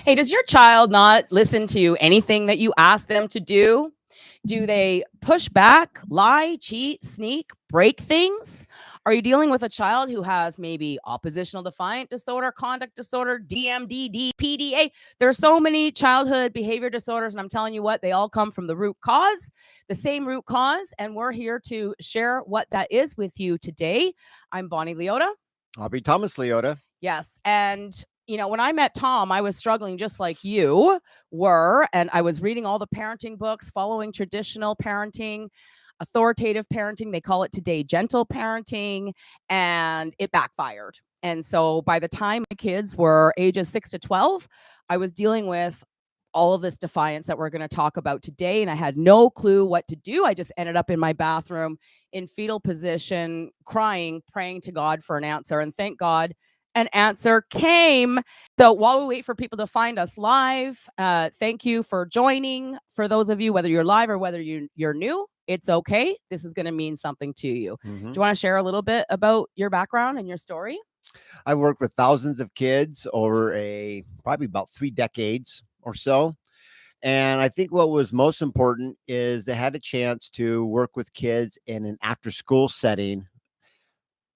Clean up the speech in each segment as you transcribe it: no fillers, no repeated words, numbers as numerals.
Hey, does your child not listen to anything that you ask them to do? Do they push back, lie, cheat, sneak, break things? Are you dealing with a child who has maybe oppositional defiant disorder, conduct disorder, DMDD, PDA? There are so many childhood behavior disorders, and I'm telling you what, they all come from the root cause, the same root cause, and we're here to share what that is with you today. I'm Bonnie Liotta. I'll be Thomas Liotta. Yes. And, when I met Tom, I was struggling just like you were. And I was reading all the parenting books, following traditional parenting, authoritative parenting. They call it today gentle parenting. And it backfired. And so by the time my kids were ages 6 to 12, I was dealing with all of this defiance that we're going to talk about today. And I had no clue what to do. I just ended up in my bathroom in fetal position, crying, praying to God for an answer. And thank God an answer came. So while we wait for people to find us live, thank you for joining. For those of you, whether you're live or whether you're new, it's okay. This is going to mean something to you. Do you want to share a little bit about your background and your story? I've worked with thousands of kids over probably about 3 decades or so. And I think what was most important is they had a chance to work with kids in an after school setting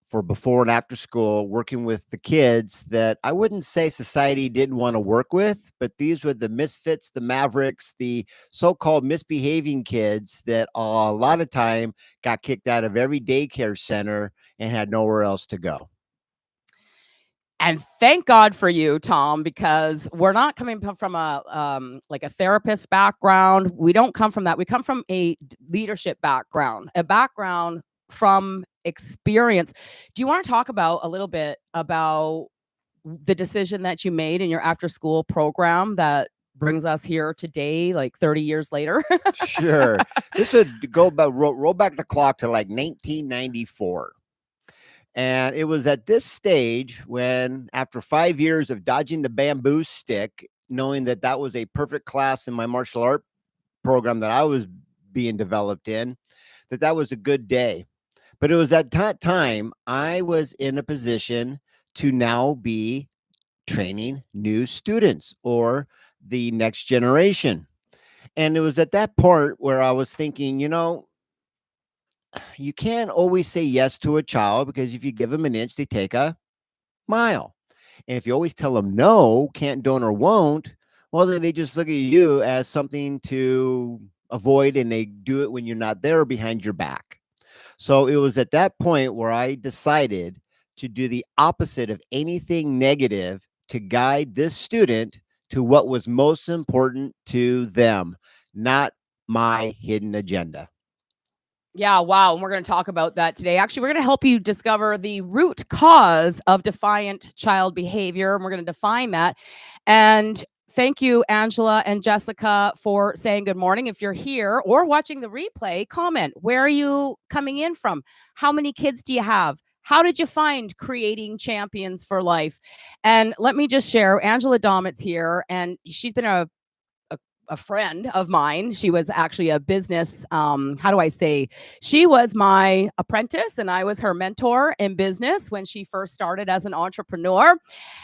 for before and after school, working with the kids that I wouldn't say society didn't want to work with, but these were the misfits, the mavericks, the so-called misbehaving kids that a lot of time got kicked out of every daycare center and had nowhere else to go. And thank God for you, Tom, because we're not coming from like a therapist background. We don't come from that. We come from a leadership background, a background from experience. Do you want to talk about a little bit about the decision that you made in your after school program that brings us here today, like 30 years later? Sure. This would go about roll back the clock to like 1994. And it was at this stage when, after 5 years of dodging the bamboo stick, knowing that that was a perfect class in my martial art program that I was being developed in, that was a good day. But it was at that time I was in a position to now be training new students or the next generation. And it was at that point where I was thinking, you can't always say yes to a child, because if you give them an inch, they take a mile. And if you always tell them no, can't, don't, or won't, well, then they just look at you as something to avoid, and they do it when you're not there, behind your back. So it was at that point where I decided to do the opposite of anything negative to guide this student to what was most important to them, not my hidden agenda. Yeah, wow. And we're going to talk about that today. Actually, we're going to help you discover the root cause of defiant child behavior. And we're going to define that. And thank you, Angela and Jessica, for saying good morning. If you're here or watching the replay, comment. Where are you coming in from? How many kids do you have? How did you find creating champions for life? And let me just share, Angela Domit's here, and she's been a friend of mine. She was actually a business, how do I say? She was my apprentice and I was her mentor in business when she first started as an entrepreneur.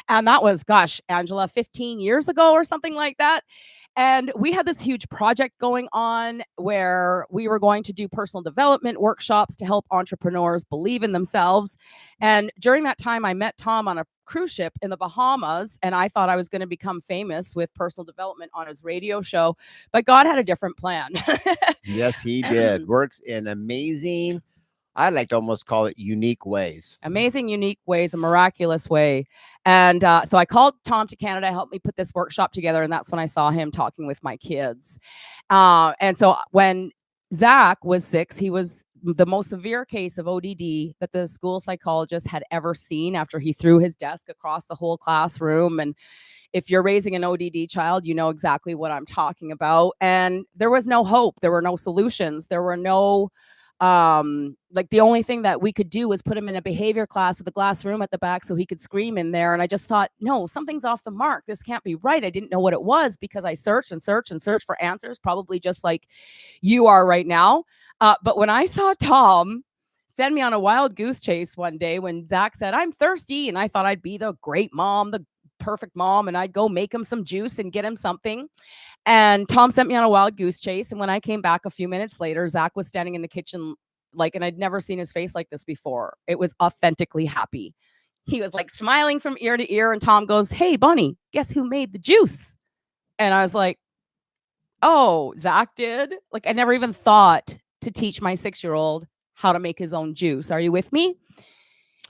And that was, gosh, Angela, 15 years ago or something like that. And we had this huge project going on where we were going to do personal development workshops to help entrepreneurs believe in themselves. And during that time, I met Tom on a cruise ship in the Bahamas, and I thought I was going to become famous with personal development on his radio show, but God had a different plan. Yes, he did. Works in amazing, I like to almost call it unique ways. Amazing, unique ways, a miraculous way. And so I called Tom to Canada to help me put this workshop together. And that's when I saw him talking with my kids. And so when Zach was 6, he was the most severe case of ODD that the school psychologist had ever seen, after he threw his desk across the whole classroom. And if you're raising an ODD child, you know exactly what I'm talking about. And there was no hope. There were no solutions. There were no like, the only thing that we could do was put him in a behavior class with a glass room at the back so he could scream in there. And I just thought, no, something's off the mark. This can't be right. I didn't know what it was, because I searched and searched and searched for answers, probably just like you are right now. But when I saw Tom send me on a wild goose chase one day when Zach said, I'm thirsty, and I thought I'd be the great mom, the perfect mom, and I'd go make him some juice and get him something. And Tom sent me on a wild goose chase. And when I came back a few minutes later, Zach was standing in the kitchen, like, and I'd never seen his face like this before. It was authentically happy. He was like smiling from ear to ear. And Tom goes, "Hey, Bunny, guess who made the juice?" And I was like, "Oh, Zach did?" Like, I never even thought to teach my 6-year-old how to make his own juice. Are you with me?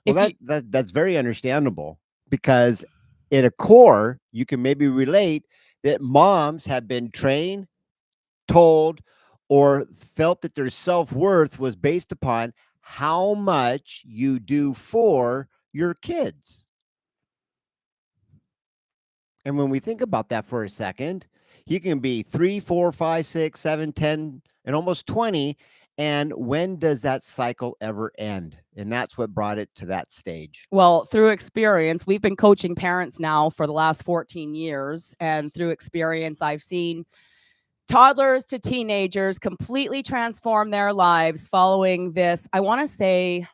Well, If you, that's very understandable because at a core, you can maybe relate that moms have been trained, told, or felt that their self-worth was based upon how much you do for your kids. And when we think about that for a second, you can be 3, 4, 5, 6, 7, 10, and almost 20. And when does that cycle ever end? And that's what brought it to that stage. well, through experience, we've been coaching parents now for the last 14 years. And through experience, I've seen toddlers to teenagers completely transform their lives following this, I want to say,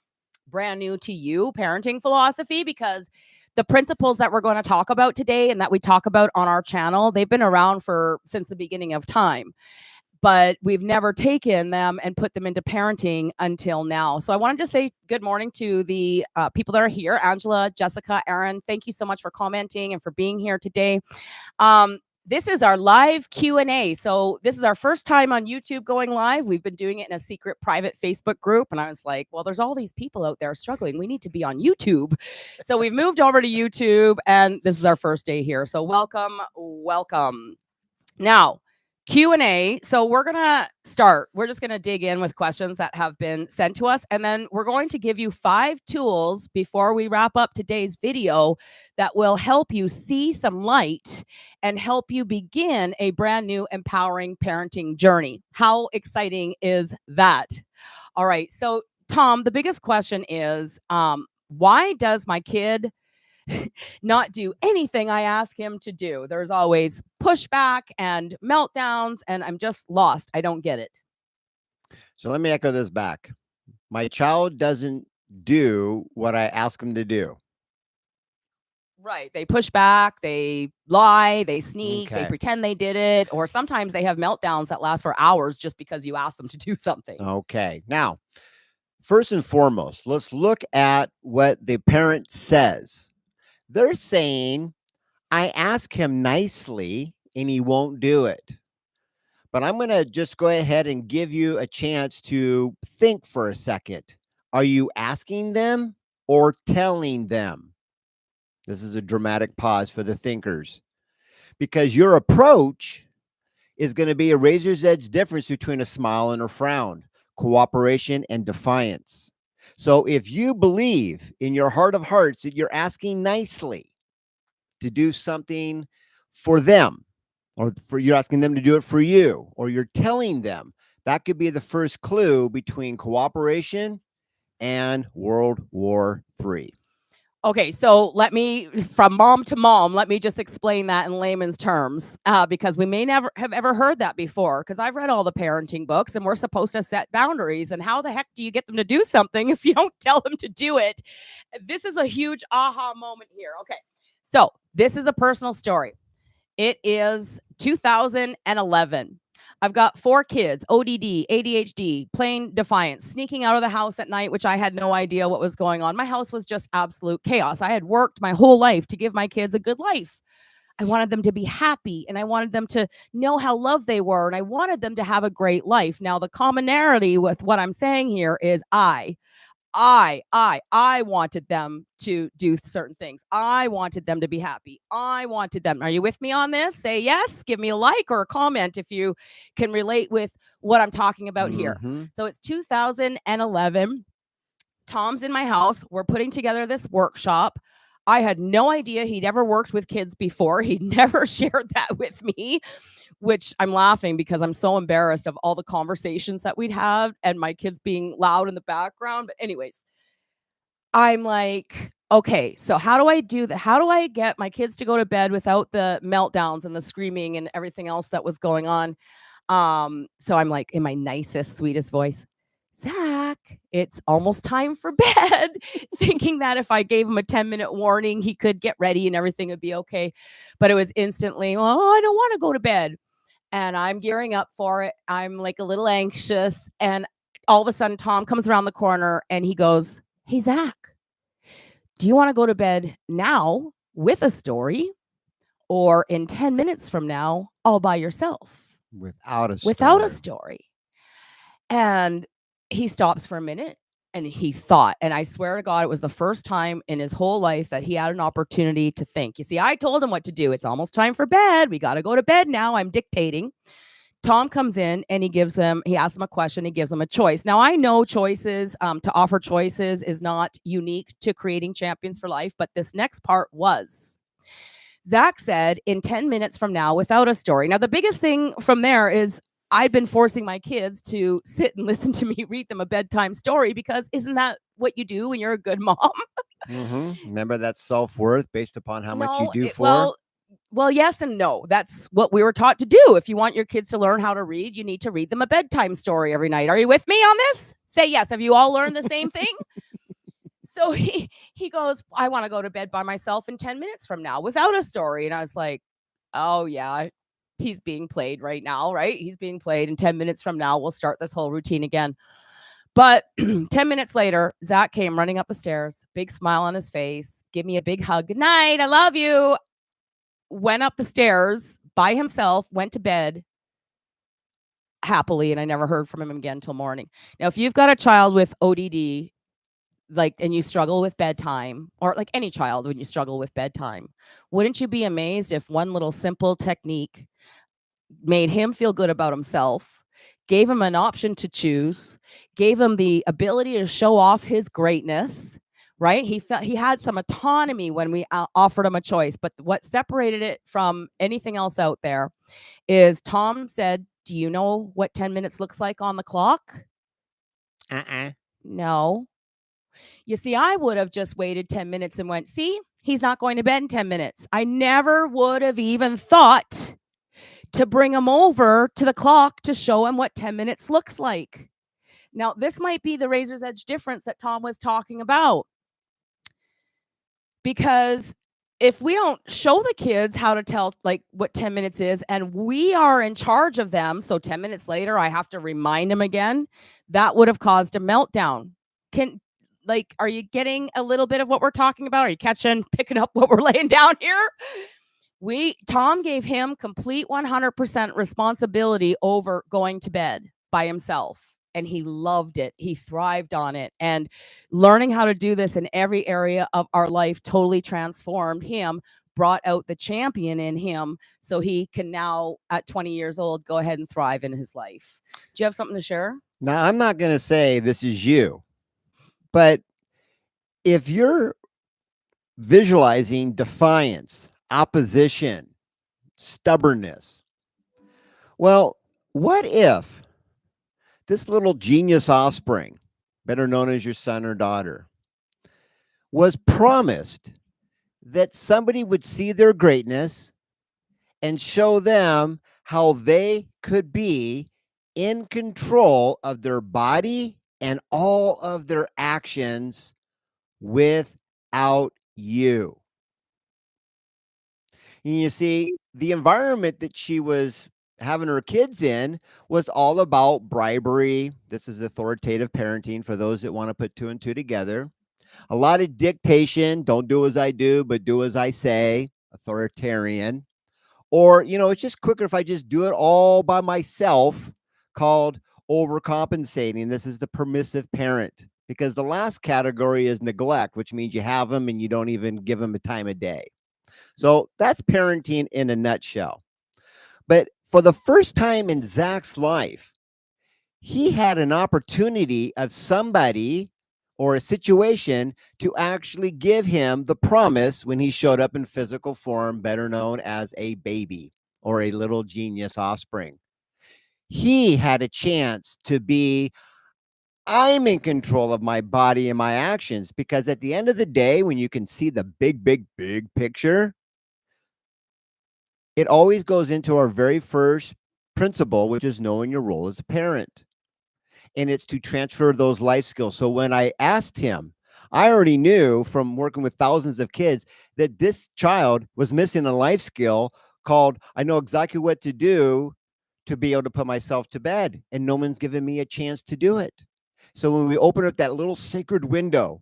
brand new to you parenting philosophy, because the principles that we're going to talk about today and that we talk about on our channel, they've been around for since the beginning of time, but we've never taken them and put them into parenting until now. So I wanted to say good morning to the people that are here: Angela, Jessica, Aaron. Thank you so much for commenting and for being here today. This is our live Q&A. So this is our first time on YouTube going live. We've been doing it in a secret private Facebook group. And I was like, well, there's all these people out there struggling. We need to be on YouTube. So we've moved over to YouTube, and this is our first day here. So welcome, welcome. Now, Q&A. So we're going to start. We're just going to dig in with questions that have been sent to us. And then we're going to give you 5 tools before we wrap up today's video that will help you see some light and help you begin a brand new empowering parenting journey. How exciting is that? All right. So Tom, the biggest question is, why does my kid not do anything I ask him to do? There's always pushback and meltdowns, and I'm just lost. I don't get it. So let me echo this back. My child doesn't do what I ask him to do. Right. They push back, they lie, they sneak, they Okay. pretend they did it, or sometimes they have meltdowns that last for hours just because you ask them to do something. Okay. Now, first and foremost, let's look at what the parent says. They're saying, I ask him nicely and he won't do it. But I'm going to just go ahead and give you a chance to think for a second. Are you asking them or telling them? This is a dramatic pause for the thinkers, because your approach is going to be a razor's edge difference between a smile and a frown, cooperation and defiance. So if you believe in your heart of hearts that you're asking nicely to do something for them, or for you're asking them to do it for you, or you're telling them, that could be the first clue between cooperation and World War III. Okay, so from mom to mom, let me just explain that in layman's terms, because we may never have ever heard that before. Because I've read all the parenting books, and we're supposed to set boundaries. And how the heck do you get them to do something if you don't tell them to do it? This is a huge aha moment here. Okay, so this is a personal story. It is 2011. I've got 4 kids, ODD, ADHD, playing Defiant, sneaking out of the house at night, which I had no idea what was going on. My house was just absolute chaos. I had worked my whole life to give my kids a good life. I wanted them to be happy, and I wanted them to know how loved they were, and I wanted them to have a great life. Now, the commonality with what I'm saying here is I wanted them to do certain things. I wanted them to be happy. I wanted them. Are you with me on this? Say yes. Give me a like or a comment if you can relate with what I'm talking about here. So it's 2011. Tom's in my house. We're putting together this workshop. I had no idea he'd ever worked with kids before. He'd never shared that with me, which I'm laughing because I'm so embarrassed of all the conversations that we'd have and my kids being loud in the background. But anyways, I'm like, okay, so how do I do that? How do I get my kids to go to bed without the meltdowns and the screaming and everything else that was going on? So I'm like, in my nicest, sweetest voice, Zach, it's almost time for bed, thinking that if I gave him a 10-minute warning, he could get ready and everything would be okay. But it was instantly, oh, I don't want to go to bed. And I'm gearing up for it. I'm like a little anxious. And all of a sudden, Tom comes around the corner and he goes, Hey, Zach, do you want to go to bed now with a story or in 10 minutes from now, all by yourself Without a without a story. story? And he stops for a minute and he thought, and I swear to God, it was the first time in his whole life that he had an opportunity to think. You see, I told him what to do. It's almost time for bed. We got to go to bed now. I'm dictating. Tom comes in and he asks him a question, he gives him a choice. Now, I know choices, to offer choices is not unique to creating champions for life, but this next part was. Zach said, in 10 minutes from now, without a story. Now, the biggest thing from there is I've been forcing my kids to sit and listen to me read them a bedtime story because isn't that what you do when you're a good mom? Remember that self-worth based upon how much you No, do it, for? well, yes and no. That's what we were taught to do. If you want your kids to learn how to read, you need to read them a bedtime story every night. Are you with me on this? Say yes. Have you all learned the same thing? So he goes, I want to go to bed by myself in 10 minutes from now without a story. And I was like, oh yeah, he's being played right now, right? He's being played. And 10 minutes from now, we'll start this whole routine again. But 10 minutes later, Zach came running up the stairs, big smile on his face, give me a big hug. Good night. I love you. Went up the stairs by himself, went to bed happily, and I never heard from him again until morning. Now, if you've got a child with ODD, like, and you struggle with bedtime, or like any child when you struggle with bedtime, wouldn't you be amazed if one little simple technique made him feel good about himself, gave him an option to choose, gave him the ability to show off his greatness, right? He felt he had some autonomy when we offered him a choice. But what separated it from anything else out there is Tom said, do you know what 10 minutes looks like on the clock? Uh-uh. No. You see, I would have just waited 10 minutes and went, see, he's not going to bed in 10 minutes. I never would have even thought to bring him over to the clock to show him what 10 minutes looks like. Now, this might be the razor's edge difference that Tom was talking about. Because if we don't show the kids how to tell like what 10 minutes is and we are in charge of them, so 10 minutes later I have to remind them again, that would have caused a meltdown. Are you getting a little bit of what we're talking about? Are you picking up what we're laying down here? Tom gave him complete 100% responsibility over going to bed by himself. And he loved it. He thrived on it. And learning how to do this in every area of our life totally transformed him, brought out the champion in him. So he can now, at 20 years old, go ahead and thrive in his life. Do you have something to share? Now, I'm not going to say this is you, but if you're visualizing defiance, opposition, stubbornness, well, what if this little genius offspring, better known as your son or daughter, was promised that somebody would see their greatness and show them how they could be in control of their body and all of their actions without you? And you see, the environment that she was having her kids in was all about bribery. This is authoritative parenting for those that want to put two and two together. A lot of dictation, don't do as I do, but do as I say, authoritarian. Or, it's just quicker if I just do it all by myself, called overcompensating. This is the permissive parent, because the last category is neglect, which means you have them and you don't even give them a time of day. So that's parenting in a nutshell. But for the first time in Zach's life, he had an opportunity of somebody or a situation to actually give him the promise when he showed up in physical form, better known as a baby or a little genius offspring. He had a chance to be, I'm in control of my body and my actions, because at the end of the day, when you can see the big, big, big picture, it always goes into our very first principle, which is knowing your role as a parent. and it's to transfer those life skills. So when I asked him, I already knew from working with thousands of kids that this child was missing a life skill called I know exactly what to do to be able to put myself to bed, and no one's given me a chance to do it. So when we opened up that little sacred window,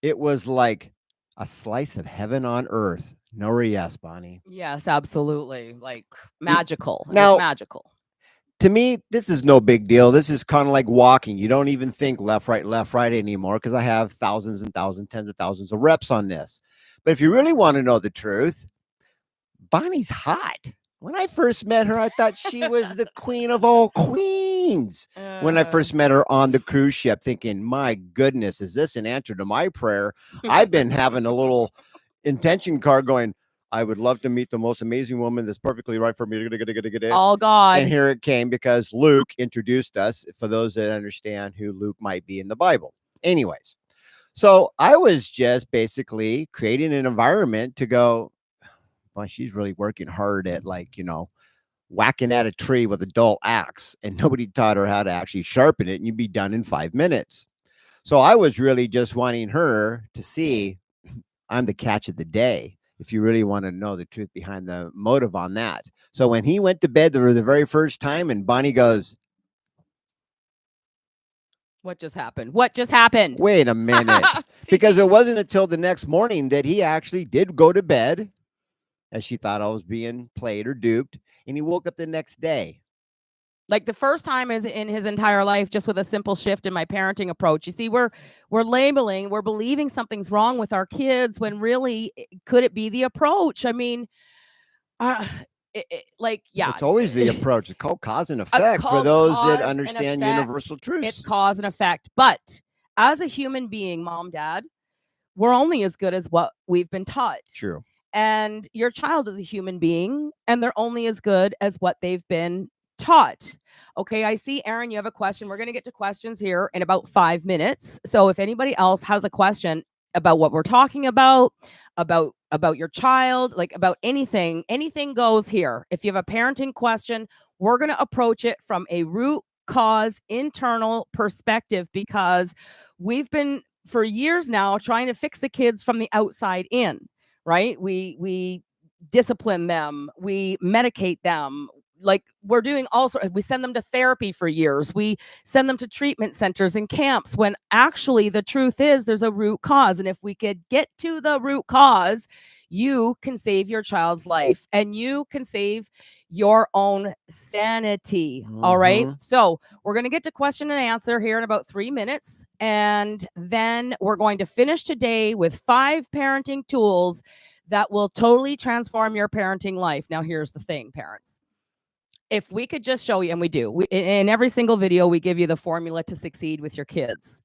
it was like a slice of heaven on earth. No or yes, Bonnie. Yes, absolutely. Like N- magical. It was Now, magical. to me, this is no big deal. This is kind of like walking. You don't even think left, right anymore because I have thousands and thousands, tens of thousands of reps on this. But if you really want to know the truth, Bonnie's hot. When I first met her, I thought she was the queen of all queens. When I Uh, first met her on the cruise ship, thinking, my goodness, is this an answer to my prayer? I've been having a little intention card going, I would love to meet the most amazing woman that's perfectly right for me. all And God. here it came because Luke introduced us, for those that understand who Luke might be in the Bible. Anyways, so I was just basically creating an environment to go, well, she's really working hard at whacking at a tree with a dull axe, and nobody taught her how to actually sharpen it, and you'd be done in 5 minutes. So I was really just wanting her to see I'm the catch of the day. If you really want to know the truth behind the motive on that. So when he went to bed for the very first time, and Bonnie goes, What just happened? What just happened? wait a minute. Because it wasn't until the next morning that he actually did go to bed, as she thought I was being played or duped. And he woke up the next day. Like the first time is in his entire life, just with a simple shift in my parenting approach. You see, we're labeling, we're believing something's wrong with our kids when really could it be the approach? I mean, uh, yeah, It's always the approach. It's called cause and effect for called those that cause and understand effect. universal It's truths. cause and effect. But as a human being, mom, dad, we're only as good as what we've been taught. True. And your child is a human being, and they're only as good as what they've been taught. Okay, I see, Aaron, you have a question. We're going to get to questions here in about 5 minutes. So if anybody else has a question about what we're talking about your child, like about anything goes here. If you have a parenting question, we're going to approach it from a root cause internal perspective, because we've been for years now trying to fix the kids from the outside in, right? We discipline them, we medicate them, like we're doing also, we send them to therapy for years, we send them to treatment centers and camps, when actually the truth is there's a root cause. And if we could get to the root cause, you can save your child's life and you can save your own sanity. All right, Mhm. so we're going to get to question and answer here in about 3 minutes, and then we're going to finish today with 5 parenting tools that will totally transform your parenting life. Now here's the thing, parents, if we could just show you, and we do, in every single video we give you the formula to succeed with your kids.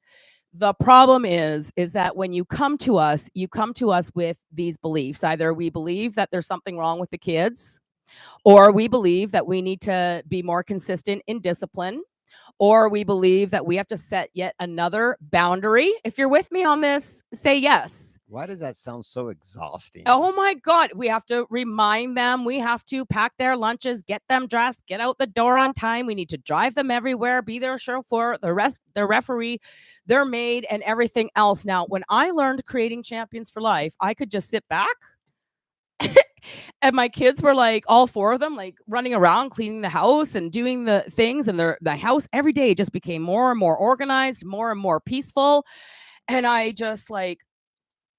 The problem is that when you come to us, you come to us with these beliefs. Either we believe that there's something wrong with the kids, or we believe that we need to be more consistent in discipline, or we believe that we have to set yet another boundary. If you're with me on this, say yes. Why does that sound so exhausting? Oh my God, we have to remind them. We have to pack their lunches, get them dressed, get out the door on time. We need to drive them everywhere, be their chauffeur, their referee, their maid, and everything else. Now, when I learned creating champions for life, I could just sit back and my kids were like, all 4 of them, like running around, cleaning the house and doing the things, and the house every day just became more and more organized, more and more peaceful. And I just like,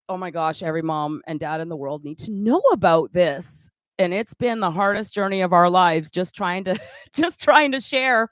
oh my gosh, every mom and dad in the world need to know about this. And it's been the hardest journey of our lives, just trying to just trying to share.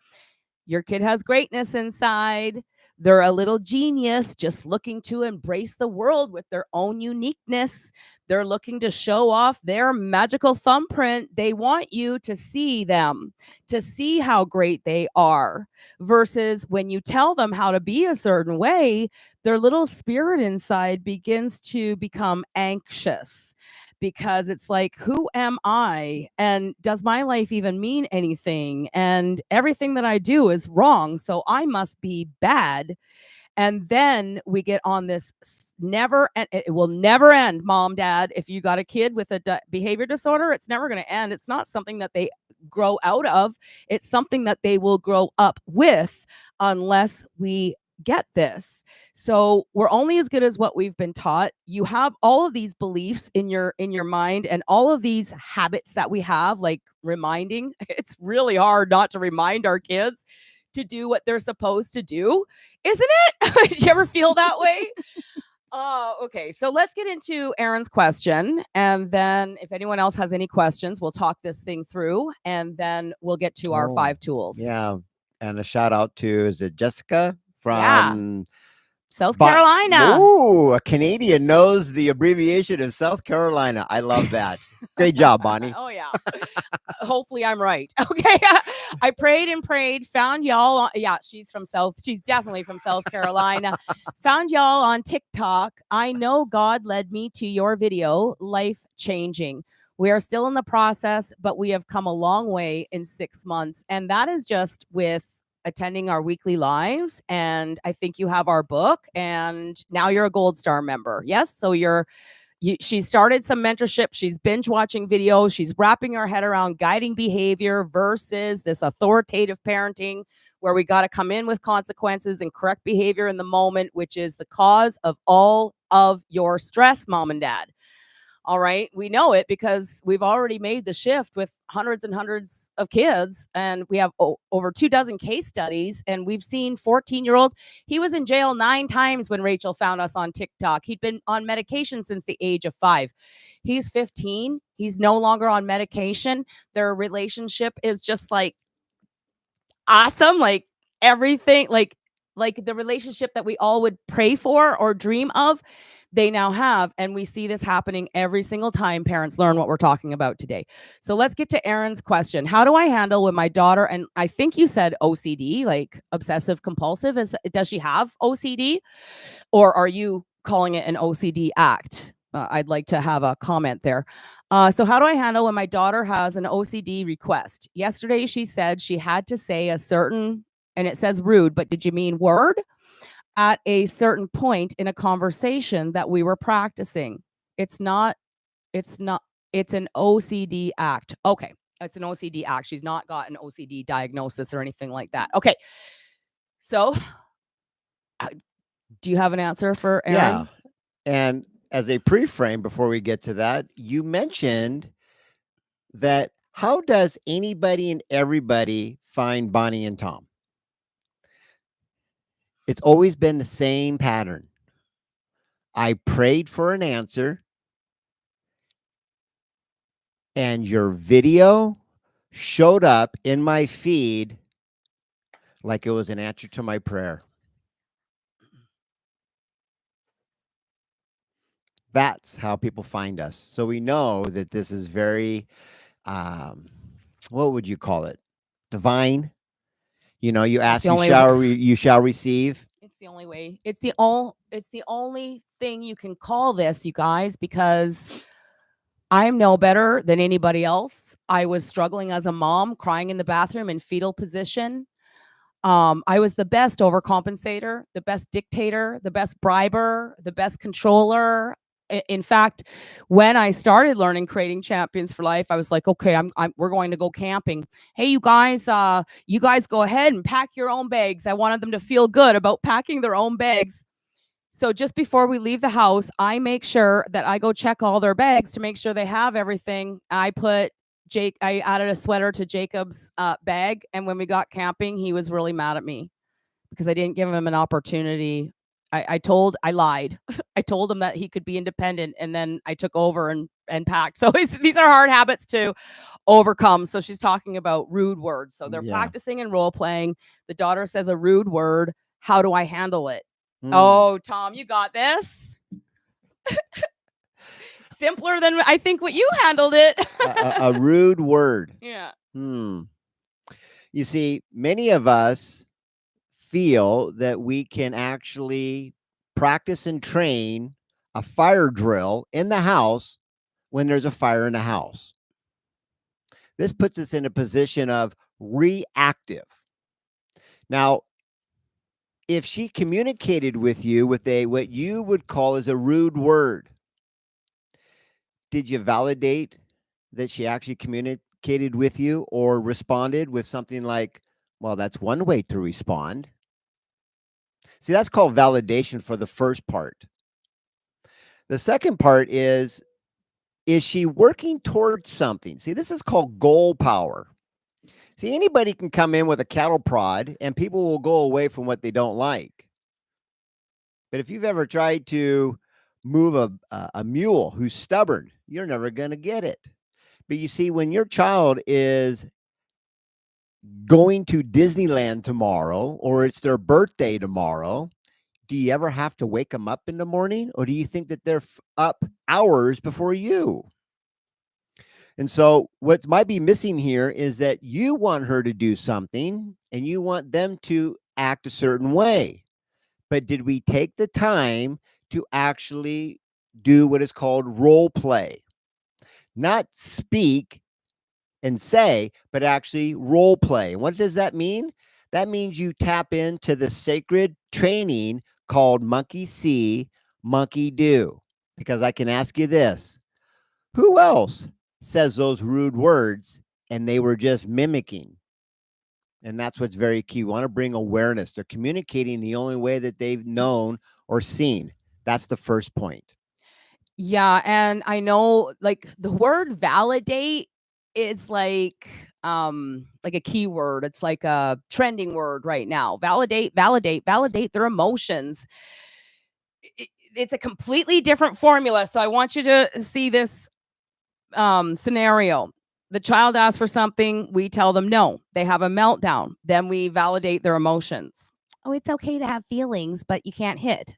Your kid has greatness inside. They're a little genius just looking to embrace the world with their own uniqueness. They're looking to show off their magical thumbprint. They want you to see them, to see how great they are. Versus when you tell them how to be a certain way, their little spirit inside begins to become anxious, because it's like, who am I? And does my life even mean anything? And everything that I do is wrong. So I must be bad. And then we get on this never, and it will never end, mom, dad. If you got a kid with a behavior disorder, it's never going to end. It's not something that they grow out of. It's something that they will grow up with unless we get this. So we're only as good as what we've been taught. You have all of these beliefs in your mind and all of these habits that we have, like reminding. It's really hard not to remind our kids to do what they're supposed to do, isn't it? Did you ever feel that way? Okay. So let's get into Aaron's question. And then if anyone else has any questions, we'll talk this thing through and then we'll get to our Oh, 5 tools. yeah. And a shout out to, is it Jessica Yeah. from South Carolina. Ooh, a Canadian knows the abbreviation of South Carolina. I love that. Great job, Bonnie. Oh, yeah. Hopefully I'm right. Okay. I prayed and prayed, found y'all. Yeah, she's definitely from South Carolina. Found y'all on TikTok. I know God led me to your video, life changing. We are still in the process, but we have come a long way in 6 months. And that is just with attending our weekly lives. And I think you have our book, and now you're a Gold Star member. Yes. So she started some mentorship. She's binge watching videos. She's wrapping her head around guiding behavior versus this authoritative parenting where we got to come in with consequences and correct behavior in the moment, which is the cause of all of your stress, mom and dad. All right. We know it because we've already made the shift with hundreds and hundreds of kids. And we have over 24 case studies. And we've seen 14-year-old. He was in jail 9 times when Rachel found us on TikTok. He'd been on medication since the age of 5. He's 15. He's no longer on medication. Their relationship is just like awesome. Like everything, like the relationship that we all would pray for or dream of, they now have. And we see this happening every single time parents learn what we're talking about today. So let's get to Aaron's question. How do I handle when my daughter, and I think you said OCD, like obsessive compulsive, does she have OCD, or are you calling it an OCD act? I'd like to have a comment there. So how do I handle when my daughter has an OCD request? Yesterday, she said she had to say a certain, and it says rude, but did you mean word? At a certain point in a conversation that we were practicing. It's an OCD act. Okay. It's an OCD act. She's not got an OCD diagnosis or anything like that. Okay. So do you have an answer for Aaron? Yeah. And as a pre-frame before we get to that, you mentioned that how does anybody and everybody find Bonnie and Tom? It's always been the same pattern. I prayed for an answer, and your video showed up in my feed like it was an answer to my prayer. That's how people find us. So we know that this is very, what would you call it? Divine. You know, you ask, you shall receive. It's the only way. It's the only thing you can call this, you guys, because I'm no better than anybody else. I was struggling as a mom, crying in the bathroom in fetal position. I was the best overcompensator, the best dictator, the best briber, the best controller. In fact, when I started learning Creating Champions for Life, I was like, okay, we're going to go camping. Hey, you guys go ahead and pack your own bags. I wanted them to feel good about packing their own bags. So just before we leave the house, I make sure that I go check all their bags to make sure they have everything. I added a sweater to Jacob's bag. And when we got camping, he was really mad at me because I didn't give him an opportunity. I lied. I told him that he could be independent, and then I took over and packed. So these are hard habits to overcome. So she's talking about rude words. So they're practicing and role playing. The daughter says a rude word. How do I handle it? Oh, Tom, you got this. Simpler than I think what you handled it. a rude word. Yeah. You see, many of us feel that we can actually practice and train a fire drill in the house when there's a fire in the house. This puts us in a position of reactive. Now, if she communicated with you with what you would call as a rude word, did you validate that she actually communicated with you or responded with something like, well, that's one way to respond. See, that's called validation for the first part. The second part is she working towards something? See, this is called goal power. See, anybody can come in with a cattle prod and people will go away from what they don't like. But if you've ever tried to move a mule who's stubborn, you're never going to get it. But you see, when your child is going to Disneyland tomorrow or it's their birthday tomorrow, do you ever have to wake them up in the morning, or do you think that they're up hours before you? And so what might be missing here is that you want her to do something and you want them to act a certain way. But did we take the time to actually do what is called role play? Not speak and say, but actually role play. What does that mean? That means you tap into the sacred training called monkey see, monkey do. Because I can ask you this: who else says those rude words and they were just mimicking? And that's what's very key. We want to bring awareness. They're communicating the only way that they've known or seen. That's the first point. Yeah, and I know like the word validate is like a keyword. It's like a trending word right now. Validate, validate, validate their emotions. It's a completely different formula. So I want you to see this scenario. The child asks for something, we tell them no. They have a meltdown. Then we validate their emotions. Oh, it's okay to have feelings, but you can't hit.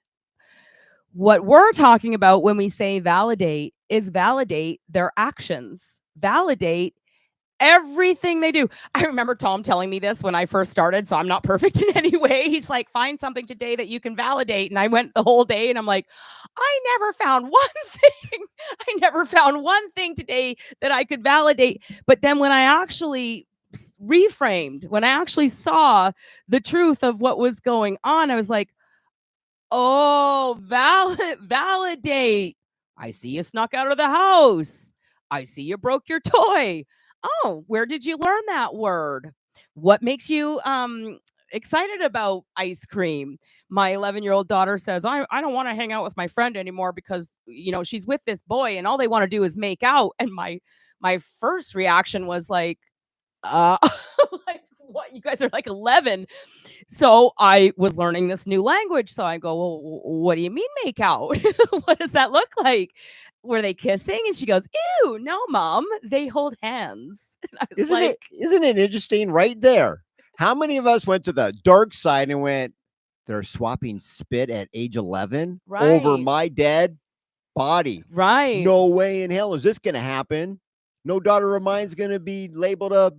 What we're talking about when we say validate is validate their actions, validate everything they do. I remember Tom telling me this when I first started, so I'm not perfect in any way. He's like, find something today that you can validate. And I went the whole day and I'm like, I never found one thing. I never found one thing today that I could validate. But then when I actually reframed, when I actually saw the truth of what was going on, I was like, oh, validate. I see you snuck out of the house. I see you broke your toy. Oh, where did you learn that word? What makes you excited about ice cream? My 11-year-old daughter says, I don't want to hang out with my friend anymore because she's with this boy and all they want to do is make out. And my first reaction was like, like what? You guys are like 11. So I was learning this new language. So I go, well, what do you mean make out? What does that look like? Were they kissing? And she goes, ew, no, mom. They hold hands. And I was Isn't it interesting right there? How many of us went to the dark side and went, they're swapping spit at age 11 over right, my dead body? right. No way in hell is this going to happen. No daughter of mine's going to be labeled a,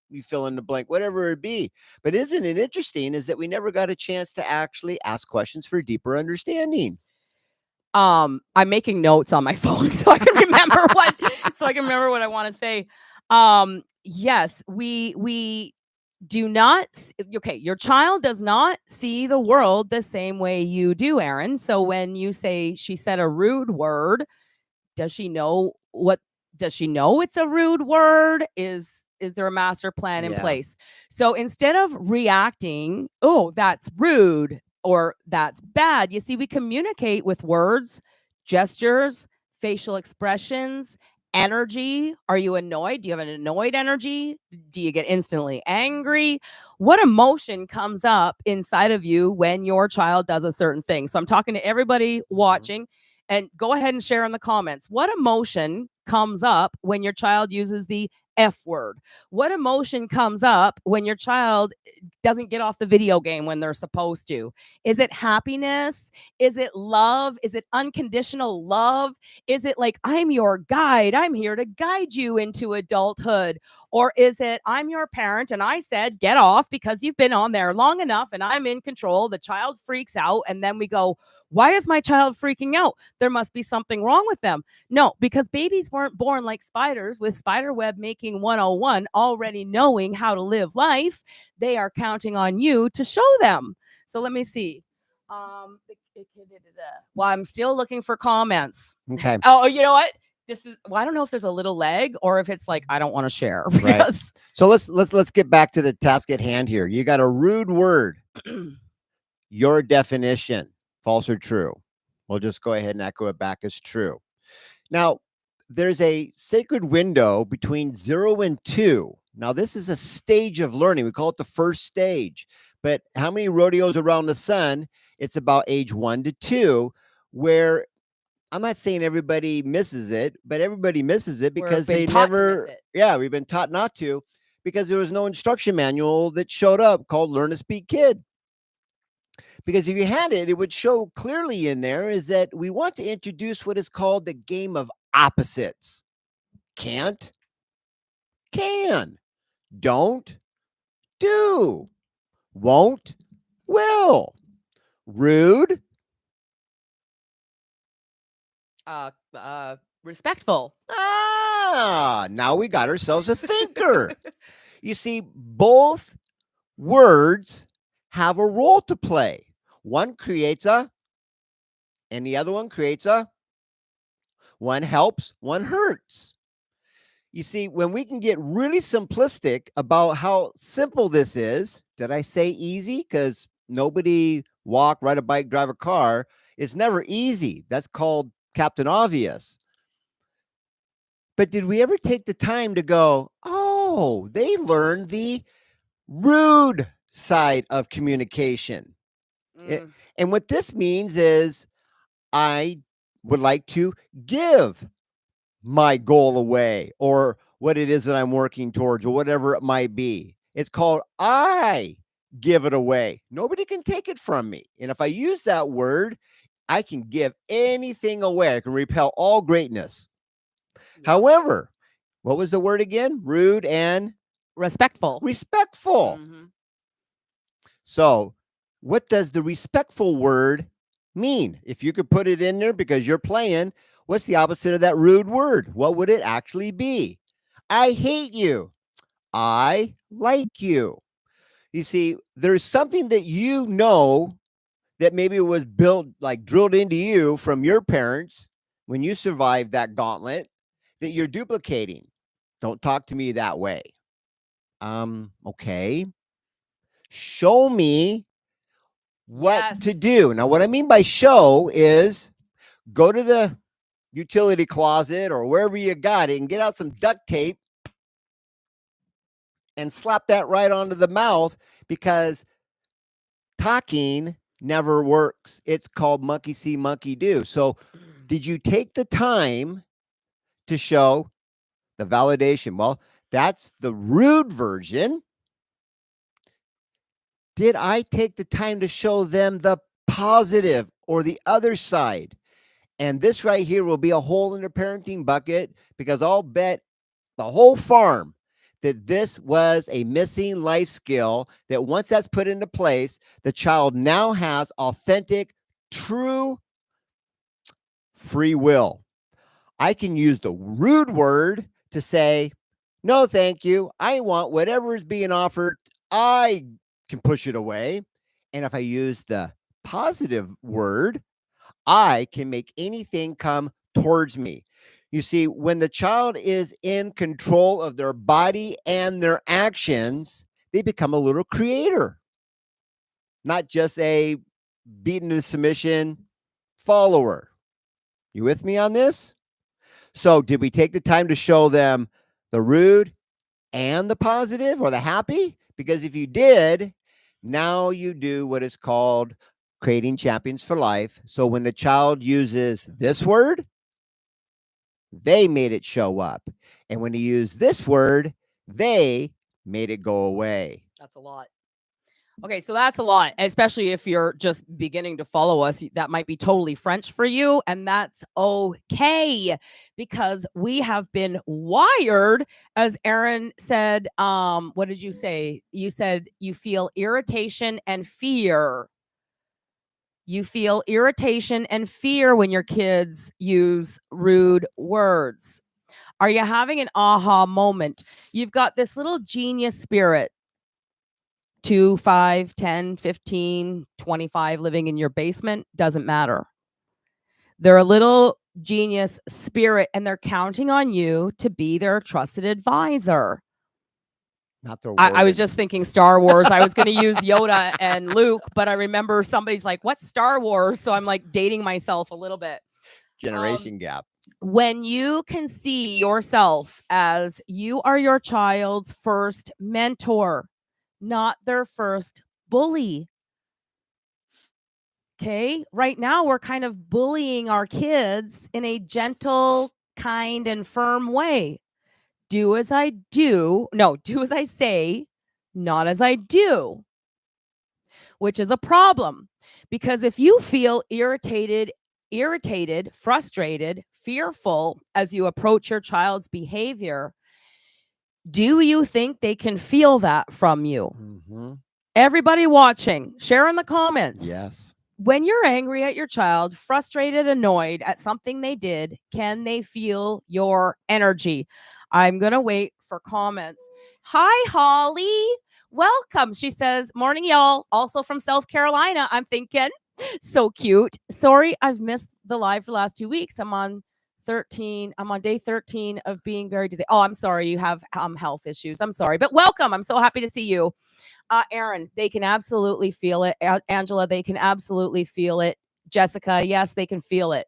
you fill in the blank, whatever it be. But isn't it interesting is that we never got a chance to actually ask questions for deeper understanding. I'm making notes on my phone so I can remember what I want to say. Yes, we do not okay, your child does not see the world the same way you do, Aaron. So when you say she said a rude word, does she know what does she know it's a rude word? Is there a master plan in Yeah. place? So instead of reacting, oh, that's rude or that's bad, you see, we communicate with words, gestures, facial expressions, energy. Are you annoyed? Do you have an annoyed energy? Do you get instantly angry? What emotion comes up inside of you when your child does a certain thing? So I'm talking to everybody watching, and go ahead and share in the comments. What emotion comes up when your child uses the F word? What emotion comes up when your child doesn't get off the video game when they're supposed to? Is it happiness? Is it love? Is it unconditional love? Is it like, I'm your guide? I'm here to guide you into adulthood. Or is it, I'm your parent and I said, get off because you've been on there long enough and I'm in control. The child freaks out. And then we go, why is my child freaking out? There must be something wrong with them. No, because babies weren't born like spiders with spiderweb making 101, already knowing how to live life. They are counting on you to show them. So let me see. Well, I'm still looking for comments. Okay. Oh, you know what? this is, well, I don't know if there's a little leg or if it's like I don't want to share Right. because So let's get back to the task at hand here. You got a rude word. Your definition, false or true? We'll just go ahead and echo it back as true. Now, there's a sacred window between 0 and 2. Now, this is a stage of learning. We call it the first stage. But how many rodeos around the sun? It's about age 1 to 2, where I'm not saying everybody misses it, but everybody misses it we're because been they taught to miss never, it. yeah, we've been taught not to, because there was no instruction manual that showed up called Learn to Speak Kid. Because if you had it, it would show clearly in there is that we want to introduce what is called the game of opposites. Can't, can, don't, do, won't, will, rude. Respectful. Now we got ourselves a thinker. You see, both words have a role to play. One creates a, and the other one creates a. One helps, one hurts. You see, when we can get really simplistic about how simple this is, did I say easy? Because nobody walk, ride a bike, drive a car. It's never easy. That's called Captain Obvious. But did we ever take the time to go, oh, they learned the rude side of communication? Mm. And what this means is I would like to give my goal away or what it is that I'm working towards or whatever it might be. It's called I give it away. Nobody can take it from me. And if I use that word, I can give anything away. I can repel all greatness. Yep. However, what was the word again? Rude and Respectful. respectful. Mhm. So, what does the respectful word mean? If you could put it in there because you're playing, what's the opposite of that rude word? What would it actually be? I hate you. I like you. You see, there's something that you know that maybe was built, like drilled into you from your parents when you survived that gauntlet that you're duplicating. Don't talk to me that way. Okay. Show me what Yes. to do. Now, what I mean by show is go to the utility closet or wherever you got it and get out some duct tape and slap that right onto the mouth, because talking never works. It's called monkey see, monkey do. So, did you take the time to show the validation? Well, that's the rude version. Did I take the time to show them the positive or the other side? And this right here will be a hole in their parenting bucket, because I'll bet the whole farm that this was a missing life skill that once that's put into place, the child now has authentic, true free will. I can use the rude word to say, no, thank you. I want whatever is being offered. I can push it away. And if I use the positive word, I can make anything come towards me. You see, when the child is in control of their body and their actions, they become a little creator, not just a beaten to submission follower. You with me on this? So, did we take the time to show them the rude and the positive or the happy? Because if you did, now you do what is called creating champions for life. So, when the child uses this word, they made it show up. And when he used this word, they made it go away. That's a lot. Okay, so that's a lot, especially if you're just beginning to follow us. That might be totally French for you, and that's okay, because we have been wired, as Aaron said. What did you say? You said you feel irritation and fear. You feel irritation and fear when your kids use rude words. Are you having an aha moment? You've got this little genius spirit, 2, 5, 10, 15, 25 living in your basement, doesn't matter. They're a little genius spirit, and they're counting on you to be their trusted advisor. Not the I was warden. just thinking Star Wars. I was going to use Yoda and Luke, but I remember somebody's like, "What's Star Wars?" So I'm like dating myself a little bit. Generation gap. When you can see yourself as you are your child's first mentor, not their first bully. Okay. Right now, we're kind of bullying our kids in a gentle, kind, and firm way. Do as I do. No, do as I say, not as I do, which is a problem. Because if you feel irritated, frustrated, fearful as you approach your child's behavior, do you think they can feel that from you? Mm-hmm. Everybody watching, share in the comments. Yes. When you're angry at your child, frustrated, annoyed at something they did, can they feel your energy? I'm going to wait for comments. Hi, Holly. Welcome. She says, morning, y'all. Also from South Carolina. I'm thinking, so cute. Sorry, I've missed the live for the last 2 weeks. I'm on day 13 of being very dizzy. Oh, I'm sorry. You have health issues. I'm sorry, but welcome. I'm so happy to see you. Aaron, they can absolutely feel it. Angela, they can absolutely feel it. Jessica, yes, they can feel it.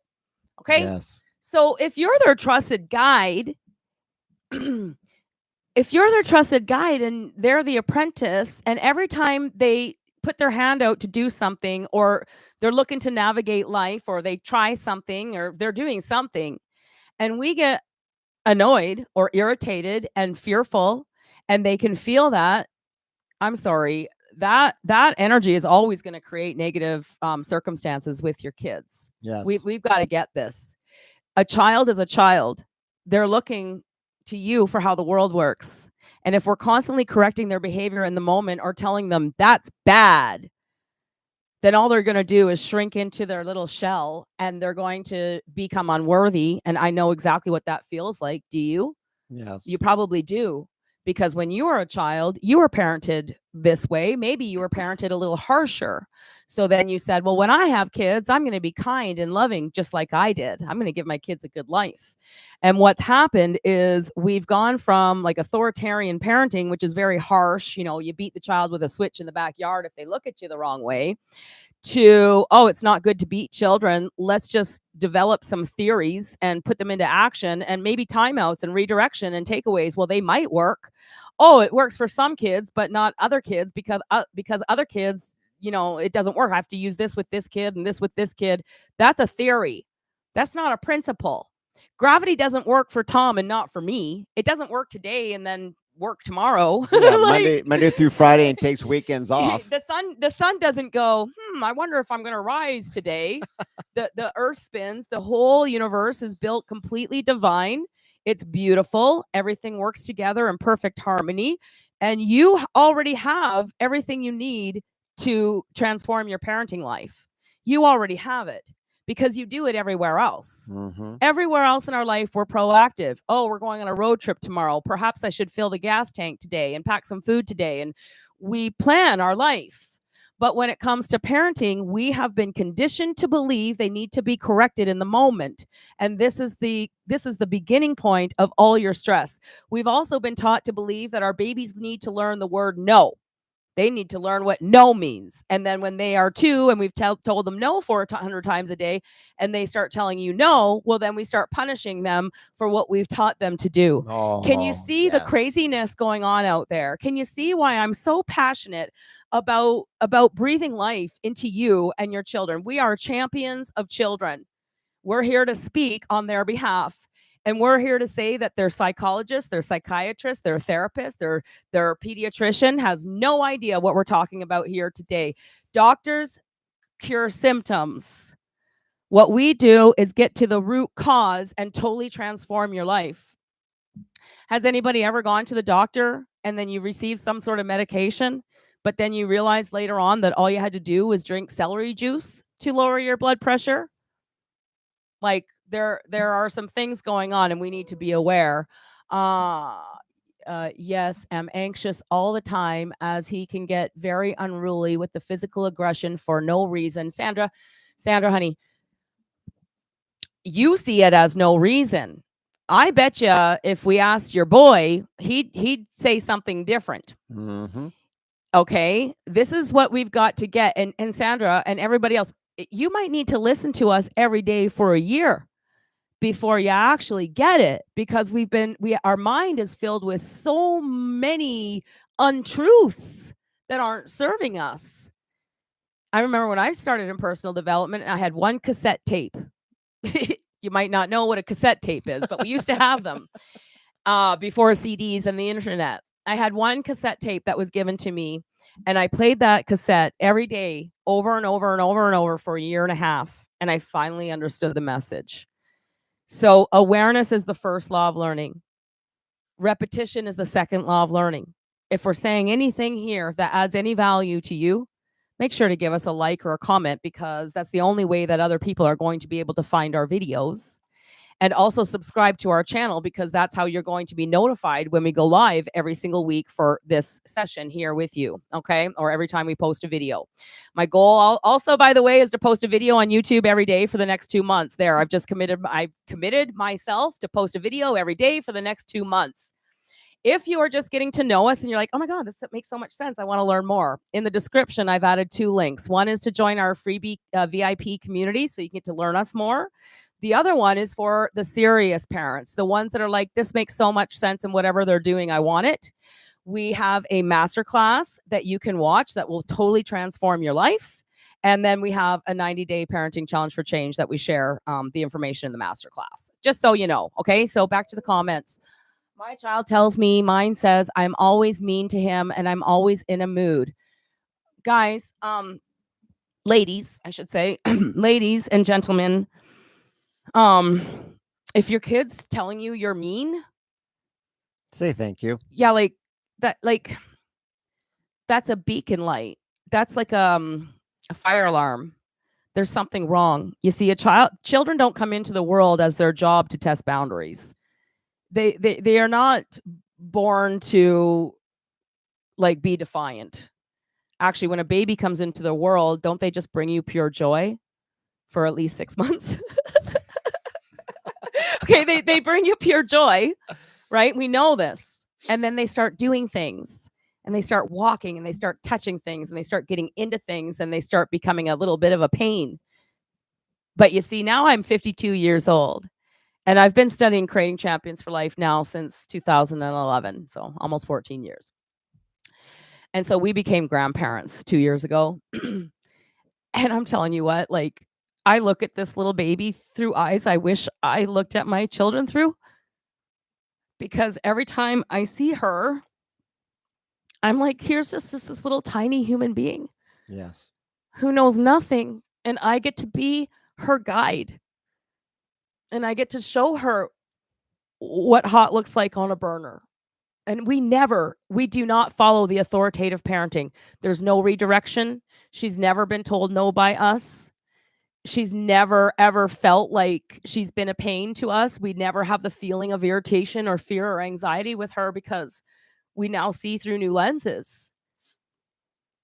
Okay. Yes. So if you're their trusted guide, and they're the apprentice, and every time they put their hand out to do something, or they're looking to navigate life, or they try something, or they're doing something, and we get annoyed or irritated and fearful, and they can feel that, I'm sorry, that energy is always going to create negative circumstances with your kids. Yes. We've got to get this. A child is a child. They're looking to you for how the world works. And if we're constantly correcting their behavior in the moment or telling them that's bad, then all they're going to do is shrink into their little shell, and they're going to become unworthy. And I know exactly what that feels like. Do you? Yes. You probably do. Because when you were a child, you were parented this way. Maybe you were parented a little harsher. So then you said, well, when I have kids, I'm going to be kind and loving just like I did. I'm going to give my kids a good life. And what's happened is we've gone from like authoritarian parenting, which is very harsh. You know, you beat the child with a switch in the backyard if they look at you the wrong way, to, oh, it's not good to beat children. Let's just develop some theories and put them into action, and maybe timeouts and redirection and takeaways. Well, they might work. Oh, it works for some kids, but not other kids, because other kids, it doesn't work. I have to use this with this kid and this with this kid. That's a theory. That's not a principle. Gravity doesn't work for Tom and not for me. It doesn't work today and then work tomorrow. Yeah, Like, Monday through Friday, and takes weekends off. the sun doesn't go, I wonder if I'm going to rise today. The earth spins. The whole universe is built completely divine. It's beautiful. Everything works together in perfect harmony, and you already have everything you need to transform your parenting life. You already have it, because you do it everywhere else. Mm-hmm. Everywhere else in our life, we're proactive. Oh, we're going on a road trip tomorrow. Perhaps I should fill the gas tank today and pack some food today. And we plan our life. But when it comes to parenting, we have been conditioned to believe they need to be corrected in the moment. And this is the beginning point of all your stress. We've also been taught to believe that our babies need to learn the word no. They need to learn what no means. And then when they are 2 and we've told them no 400 times a day, and they start telling you no, well, then we start punishing them for what we've taught them to do. Can you see the craziness going on out there? Can you see why I'm so passionate about breathing life into you and your children? We are champions of children. We're here to speak on their behalf. And we're here to say that their psychologist, their psychiatrist, their therapist, their pediatrician has no idea what we're talking about here today. Doctors cure symptoms. What we do is get to the root cause and totally transform your life. Has anybody ever gone to the doctor and then you receive some sort of medication, but then you realize later on that all you had to do was drink celery juice to lower your blood pressure? Like, there are some things going on, and we need to be aware. Yes, I'm anxious all the time, as he can get very unruly with the physical aggression for no reason. Sandra, honey, You see it as no reason. I bet you if we asked your boy, he'd say something different. Mm-hmm. Okay, this is what we've got to get. And Sandra and everybody else, you might need to listen to us every day for a year before you actually get it, because our mind is filled with so many untruths that aren't serving us. I remember when I started in personal development, I had one cassette tape. You might not know what a cassette tape is, but we used to have them before CDs and the internet. I had one cassette tape that was given to me, and I played that cassette every day over and over and over and over for a year and a half. And I finally understood the message. So, awareness is the first law of learning, repetition is the second law of learning. If we're saying anything here that adds any value to you, make sure to give us a like or a comment, because that's the only way that other people are going to be able to find our videos. And also subscribe to our channel, because that's how you're going to be notified when we go live every single week for this session here with you. Okay. Or every time we post a video. My goal also, by the way, is to post a video on YouTube every day for the next 2 months. I've committed myself to post a video every day for the next 2 months. If you are just getting to know us and you're like, oh my God, this makes so much sense, I want to learn more. In the description, I've added 2 links. One is to join our freebie VIP community, so you get to learn us more. The other one is for the serious parents, the ones that are like, this makes so much sense and whatever they're doing, I want it. We have a masterclass that you can watch that will totally transform your life. And then we have a 90-day parenting challenge for change that we share the information in the masterclass, just so you know. Okay, so back to the comments. My child tells me, mine says, I'm always mean to him and I'm always in a mood. Guys, ladies, I should say, ladies and gentlemen, um, if your kid's telling you you're mean, Say thank you. yeah, like that's a beacon light. That's like a fire alarm. There's something wrong. You see, children don't come into the world as their job to test boundaries. They are not born to like be defiant. Actually, when a baby comes into the world, don't they just bring you pure joy for at least 6 months? Okay, they bring you pure joy, right? We know this. And then they start doing things, and they start walking, and they start touching things, and they start getting into things, and they start becoming a little bit of a pain. But you see, now I'm 52 years old, and I've been studying Creating Champions for Life now since 2011, so almost 14 years. And so we became grandparents 2 years ago. And I'm telling you what, like, I look at this little baby through eyes I wish I looked at my children through, because every time I see her, I'm like, here's just this little tiny human being Yes. who knows nothing. And I get to be her guide. And I get to show her what hot looks like on a burner. And we do not follow the authoritative parenting. There's no redirection. She's never been told no by us. She's never ever felt like she's been a pain to us. We never have the feeling of irritation or fear or anxiety with her, because we now see through new lenses.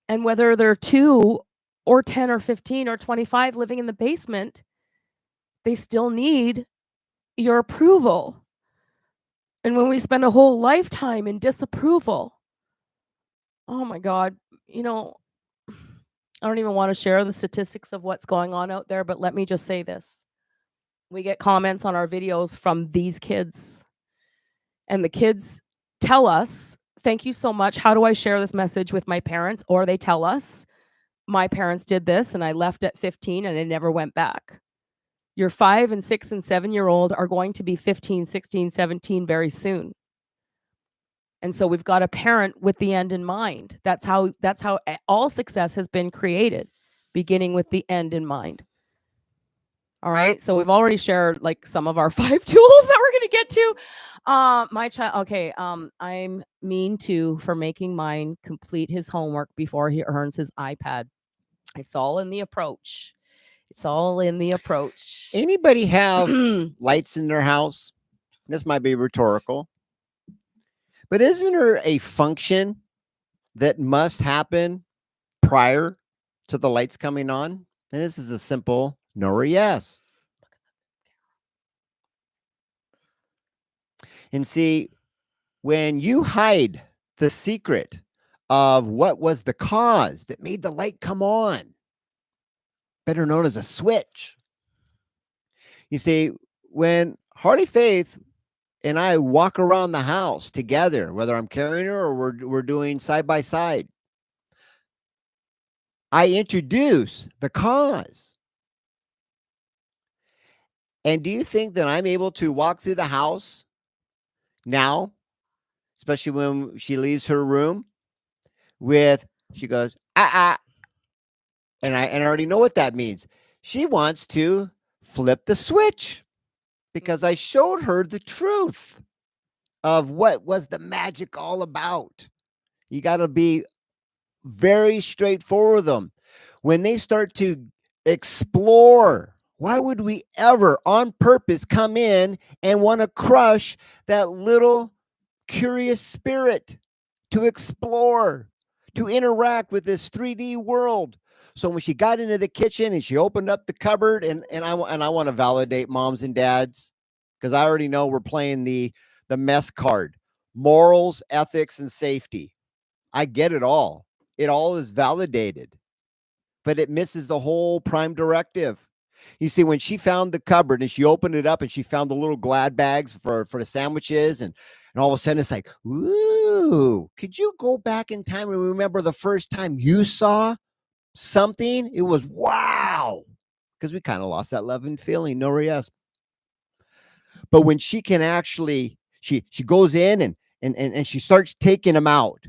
And whether they're 2 or 10 or 15 or 25 living in the basement, they still need your approval. And when we spend a whole lifetime in disapproval, oh my God, you know, I don't even want to share the statistics of what's going on out there, but let me just say this. We get comments on our videos from these kids, and the kids tell us, thank you so much. How do I share this message with my parents? Or they tell us, my parents did this and I left at 15 and I never went back. Your 5 and 6 and 7-year-old are going to be 15, 16, 17 very soon. And so we've got to parent with the end in mind. That's how all success has been created, beginning with the end in mind. All right. So we've already shared like some of our 5 tools that we're going to get to. My child. Okay. I'm mean to for making mine complete his homework before he earns his iPad. It's all in the approach. It's all in the approach. Anybody have lights in their house? This might be rhetorical, but isn't there a function that must happen prior to the lights coming on? And this is a simple no or yes. And see, when you hide the secret of what was the cause that made the light come on, better known as a switch, you see, when Harley Faith and I walk around the house together, whether I'm carrying her or we're doing side by side, I introduce the cause. And do you think that I'm able to walk through the house now, especially when she leaves her room, with she goes, and I already know what that means. She wants to flip the switch because I showed her the truth of what was the magic all about. You got to be very straightforward with them. When they start to explore, why would we ever on purpose come in and want to crush that little curious spirit to explore, to interact with this 3D world? So when she got into the kitchen and she opened up the cupboard, and I want to validate moms and dads, because I already know we're playing the mess card, morals, ethics, and safety. I get it all. It all is validated, but it misses the whole prime directive. You see, when she found the cupboard and she opened it up and she found the little Glad bags for the sandwiches, and all of a sudden it's like, ooh, could you go back in time and remember the first time you saw something? It was wow. Because we kind of lost that love and feeling, no yes. But when she can actually, she goes in and she starts taking them out.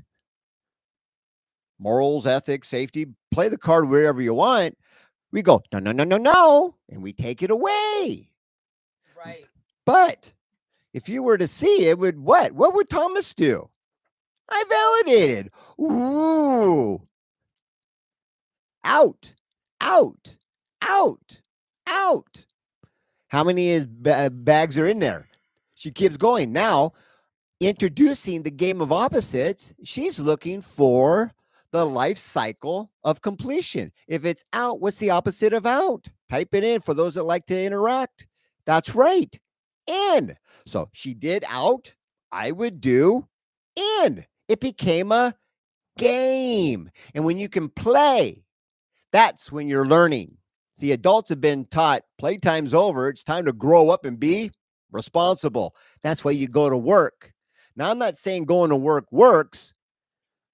Morals, ethics, safety, play the card wherever you want. We go, no, no, no, no, no. And we take it away. Right. But if you were to see it, would what? What would Thomas do? I validated. Ooh. Out, out, out, out. How many bags are in there? She keeps going. Now, introducing the game of opposites, she's looking for the life cycle of completion. If it's out, what's the opposite of out? Type it in for those that like to interact. That's right. In. So she did out. I would do in. It became a game. And when you can play, that's when you're learning. See, adults have been taught playtime's over. It's time to grow up and be responsible. That's why you go to work. Now, I'm not saying going to work works,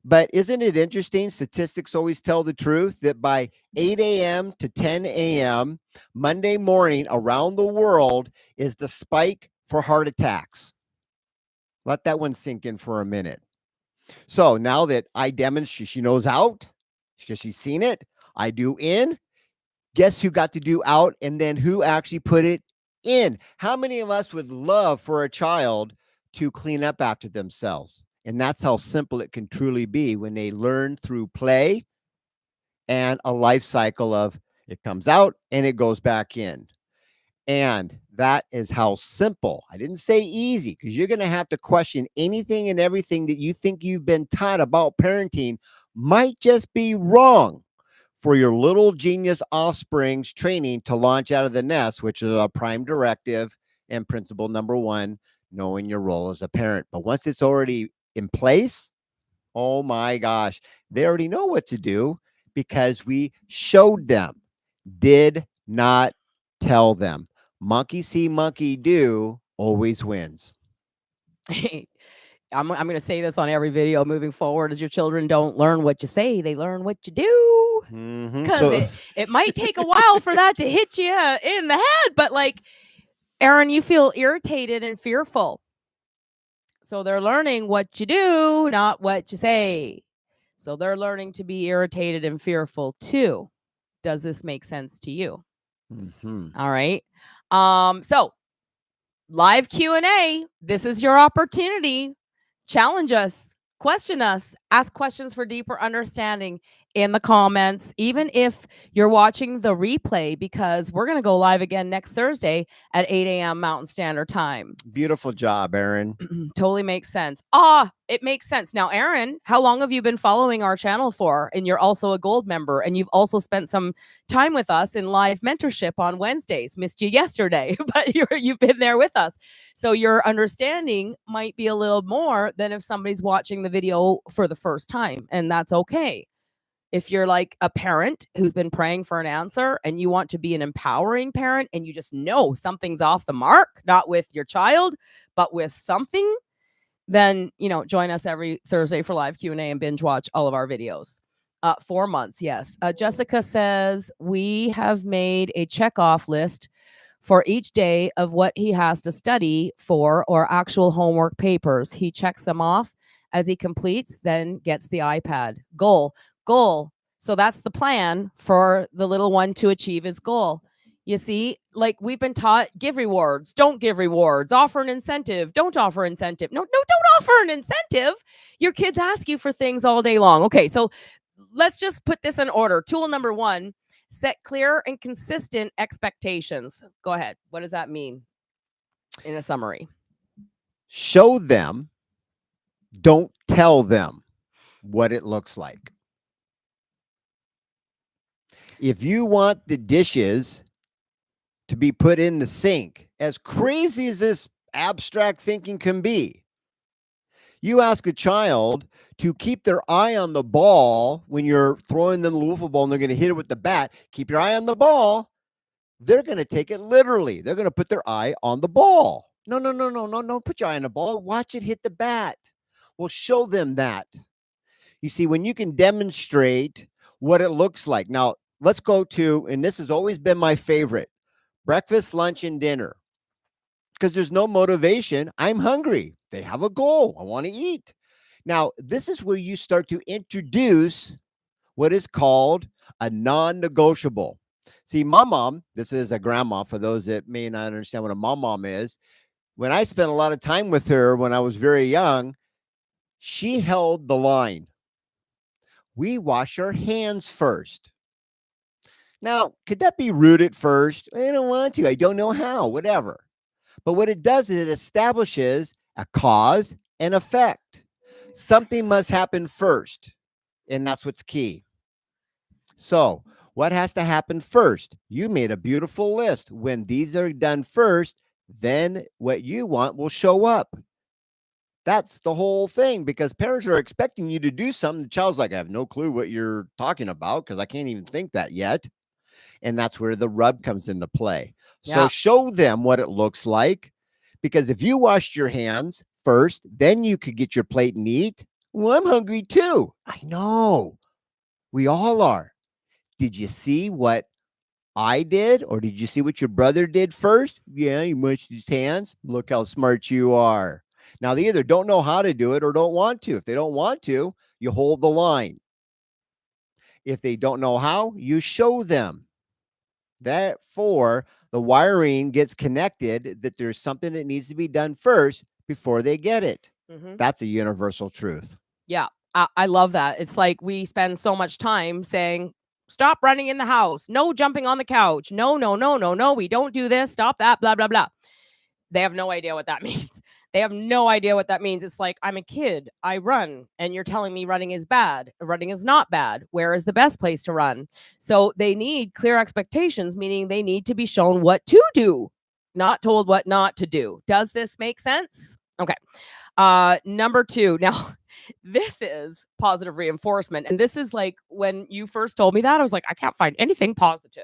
but isn't it interesting? Statistics always tell the truth that by 8 a.m. to 10 a.m., Monday morning around the world is the spike for heart attacks. Let that one sink in for a minute. So now that I demonstrate, she knows out because she's seen it. I do in. Guess who got to do out, and then who actually put it in? How many of us would love for a child to clean up after themselves? And that's how simple it can truly be when they learn through play and a life cycle of it comes out and it goes back in. And that is how simple. I didn't say easy, because you're going to have to question anything and everything that you think you've been taught about parenting might just be wrong for your little genius offspring's training to launch out of the nest, which is a prime directive and principle number one, knowing your role as a parent. But once it's already in place, oh my gosh, they already know what to do because we showed them, did not tell them. Monkey see, monkey do always wins. I'm going to say this on every video moving forward: is your children don't learn what you say, they learn what you do. Because So, it might take a while for that to hit you in the head. But like, Aaron, you feel irritated and fearful. So they're learning what you do, not what you say. So they're learning to be irritated and fearful too. Does this make sense to you? All right. So live Q&A. This is your opportunity. Challenge us, question us, Ask questions for deeper understanding in the comments, even if you're watching the replay, because we're going to go live again next Thursday at 8 a.m. Mountain Standard Time. Beautiful job, Aaron. Totally makes sense. It makes sense. Now, Aaron, how long have you been following our channel for? And you're also a gold member, and you've also spent some time with us in live mentorship on Wednesdays. Missed you yesterday, but you've been there with us. So your understanding might be a little more than if somebody's watching the video for the first time, and that's okay. If you're like a parent who's been praying for an answer and you want to be an empowering parent and you just know something's off the mark, not with your child, but with something, then, join us every Thursday for live Q&A and binge watch all of our videos. 4 months, yes. Jessica says, we have made a check-off list for each day of what he has to study for or actual homework papers. He checks them off as he completes, then gets the iPad. Goal. So that's the plan for the little one to achieve his goal. You see, like we've been taught, give rewards, don't give rewards, offer an incentive, don't offer incentive. No, don't offer an incentive. Your kids ask you for things all day long. Okay, so let's just put this in order. Tool number 1, set clear and consistent expectations. Go ahead. What does that mean in a summary? Show them, don't tell them what it looks like. If you want the dishes to be put in the sink, as crazy as this abstract thinking can be, you ask a child to keep their eye on the ball when you're throwing them the wiffle ball and they're going to hit it with the bat. Keep your eye on the ball. They're going to take it literally. They're going to put their eye on the ball. No. Put your eye on the ball. Watch it hit the bat. Well, show them that. You see, when you can demonstrate what it looks like. Now, let's go to, and this has always been my favorite, breakfast, lunch, and dinner. Because there's no motivation. I'm hungry. They have a goal. I want to eat. Now, this is where you start to introduce what is called a non-negotiable. See, my mom, this is a grandma for those that may not understand what a mom is. When I spent a lot of time with her when I was very young, she held the line. We wash our hands first. Now, could that be rude at first? I don't want to. I don't know how, whatever. But what it does is it establishes a cause and effect. Something must happen first, and that's what's key. So, what has to happen first? You made a beautiful list. When these are done first, then what you want will show up. That's the whole thing, because parents are expecting you to do something. The child's like, I have no clue what you're talking about because I can't even think that yet. And that's where the rub comes into play. So show them what it looks like, because if you washed your hands first, then you could get your plate and eat. Well, I'm hungry too. I know. We all are. Did you see what I did, or did you see what your brother did first? Yeah, he washed his hands. Look how smart you are. Now, they either don't know how to do it or don't want to. If they don't want to, you hold the line. If they don't know how, you show them. Therefore, the wiring gets connected that there's something that needs to be done first before they get it. That's a universal truth. Yeah, I love that. It's like we spend so much time saying, stop running in the house. No jumping on the couch. No, we don't do this. Stop that, blah, blah, blah. They have no idea what that means. They have no idea what that means. It's like, I'm a kid. I run, and you're telling me running is bad. Running is not bad. Where is the best place to run? So they need clear expectations, meaning they need to be shown what to do, not told what not to do. Does this make sense? Okay. Number 2. Now, this is positive reinforcement. And this is like, when you first told me that, I was like, I can't find anything positive.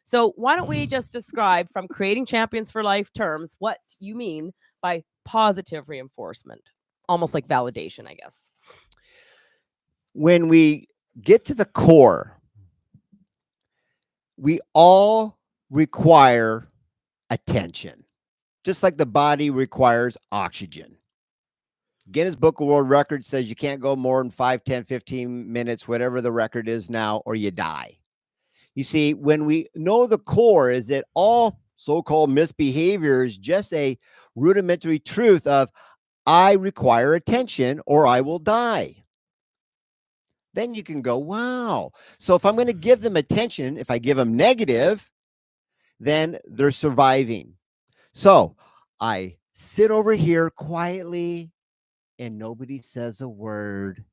So why don't we just describe from Creating Champions for Life terms what you mean by positive reinforcement? Almost like validation, I guess. When we get to the core, we all require attention, just like the body requires oxygen. Guinness Book of World Records says you can't go more than 5, 10, 15 minutes, whatever the record is now, or you die. You see, when we know the core is that all so-called misbehavior is just a rudimentary truth of, I require attention or I will die. Then you can go, wow. So if I'm going to give them attention, if I give them negative, then they're surviving. So I sit over here quietly and nobody says a word.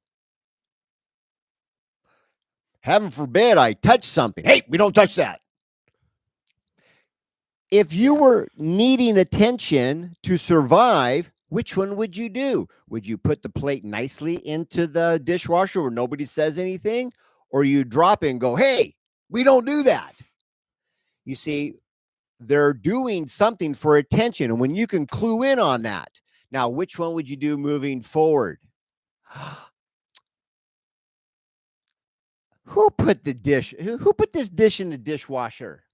Heaven forbid I touch something. Hey, we don't touch that. If you Yeah. were needing attention to survive, which one would you do? Would you put the plate nicely into the dishwasher where nobody says anything? Or you drop it and go, hey, we don't do that. You see, they're doing something for attention. And when you can clue in on that, now, which one would you do moving forward? Who put the dish? Who put this dish in the dishwasher?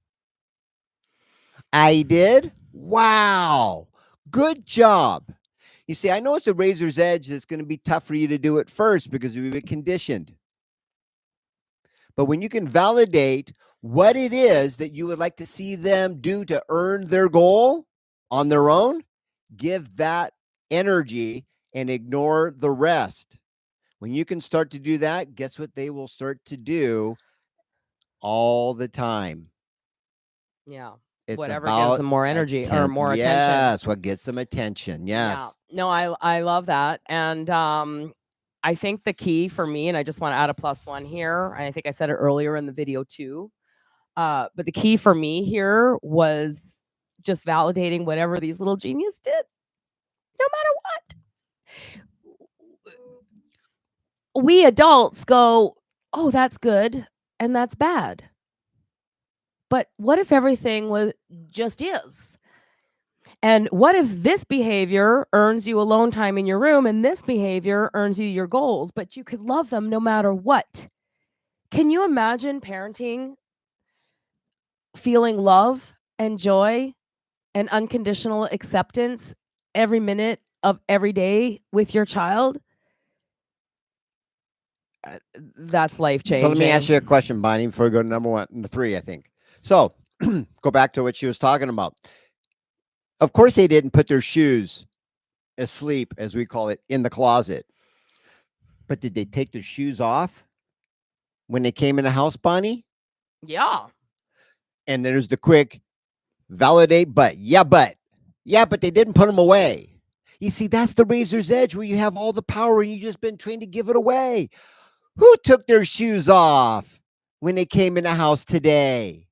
I did. Wow. Good job. You see, I know it's a razor's edge. It's going to be tough for you to do it first because we've been conditioned. But when you can validate what it is that you would like to see them do to earn their goal on their own, give that energy and ignore the rest. When you can start to do that, guess what they will start to do all the time? Yeah. It's Whatever gives about them more energy or more attention. Yes, what gets them attention. Yeah. Yes. No, I love that. And I think the key for me, and I just want to add a plus one here. I think I said it earlier in the video too. But the key for me here was just validating whatever these little genius did, no matter what. We adults go, oh, that's good and that's bad. But what if everything was just is? And what if this behavior earns you alone time in your room and this behavior earns you your goals, but you could love them no matter what? Can you imagine parenting, feeling love and joy and unconditional acceptance every minute of every day with your child? That's life So let me ask you a changing. question, Bonnie, before we go to number one, number three, I think. So go back to what she was talking about. Of course, they didn't put their shoes asleep, as we call it, in the closet. But did they take their shoes off when they came in the house, Bonnie? Yeah. And there's the quick validate, but they didn't put them away. You see, that's the razor's edge where you have all the power and you just been trained to give it away. Who took their shoes off when they came in the house today?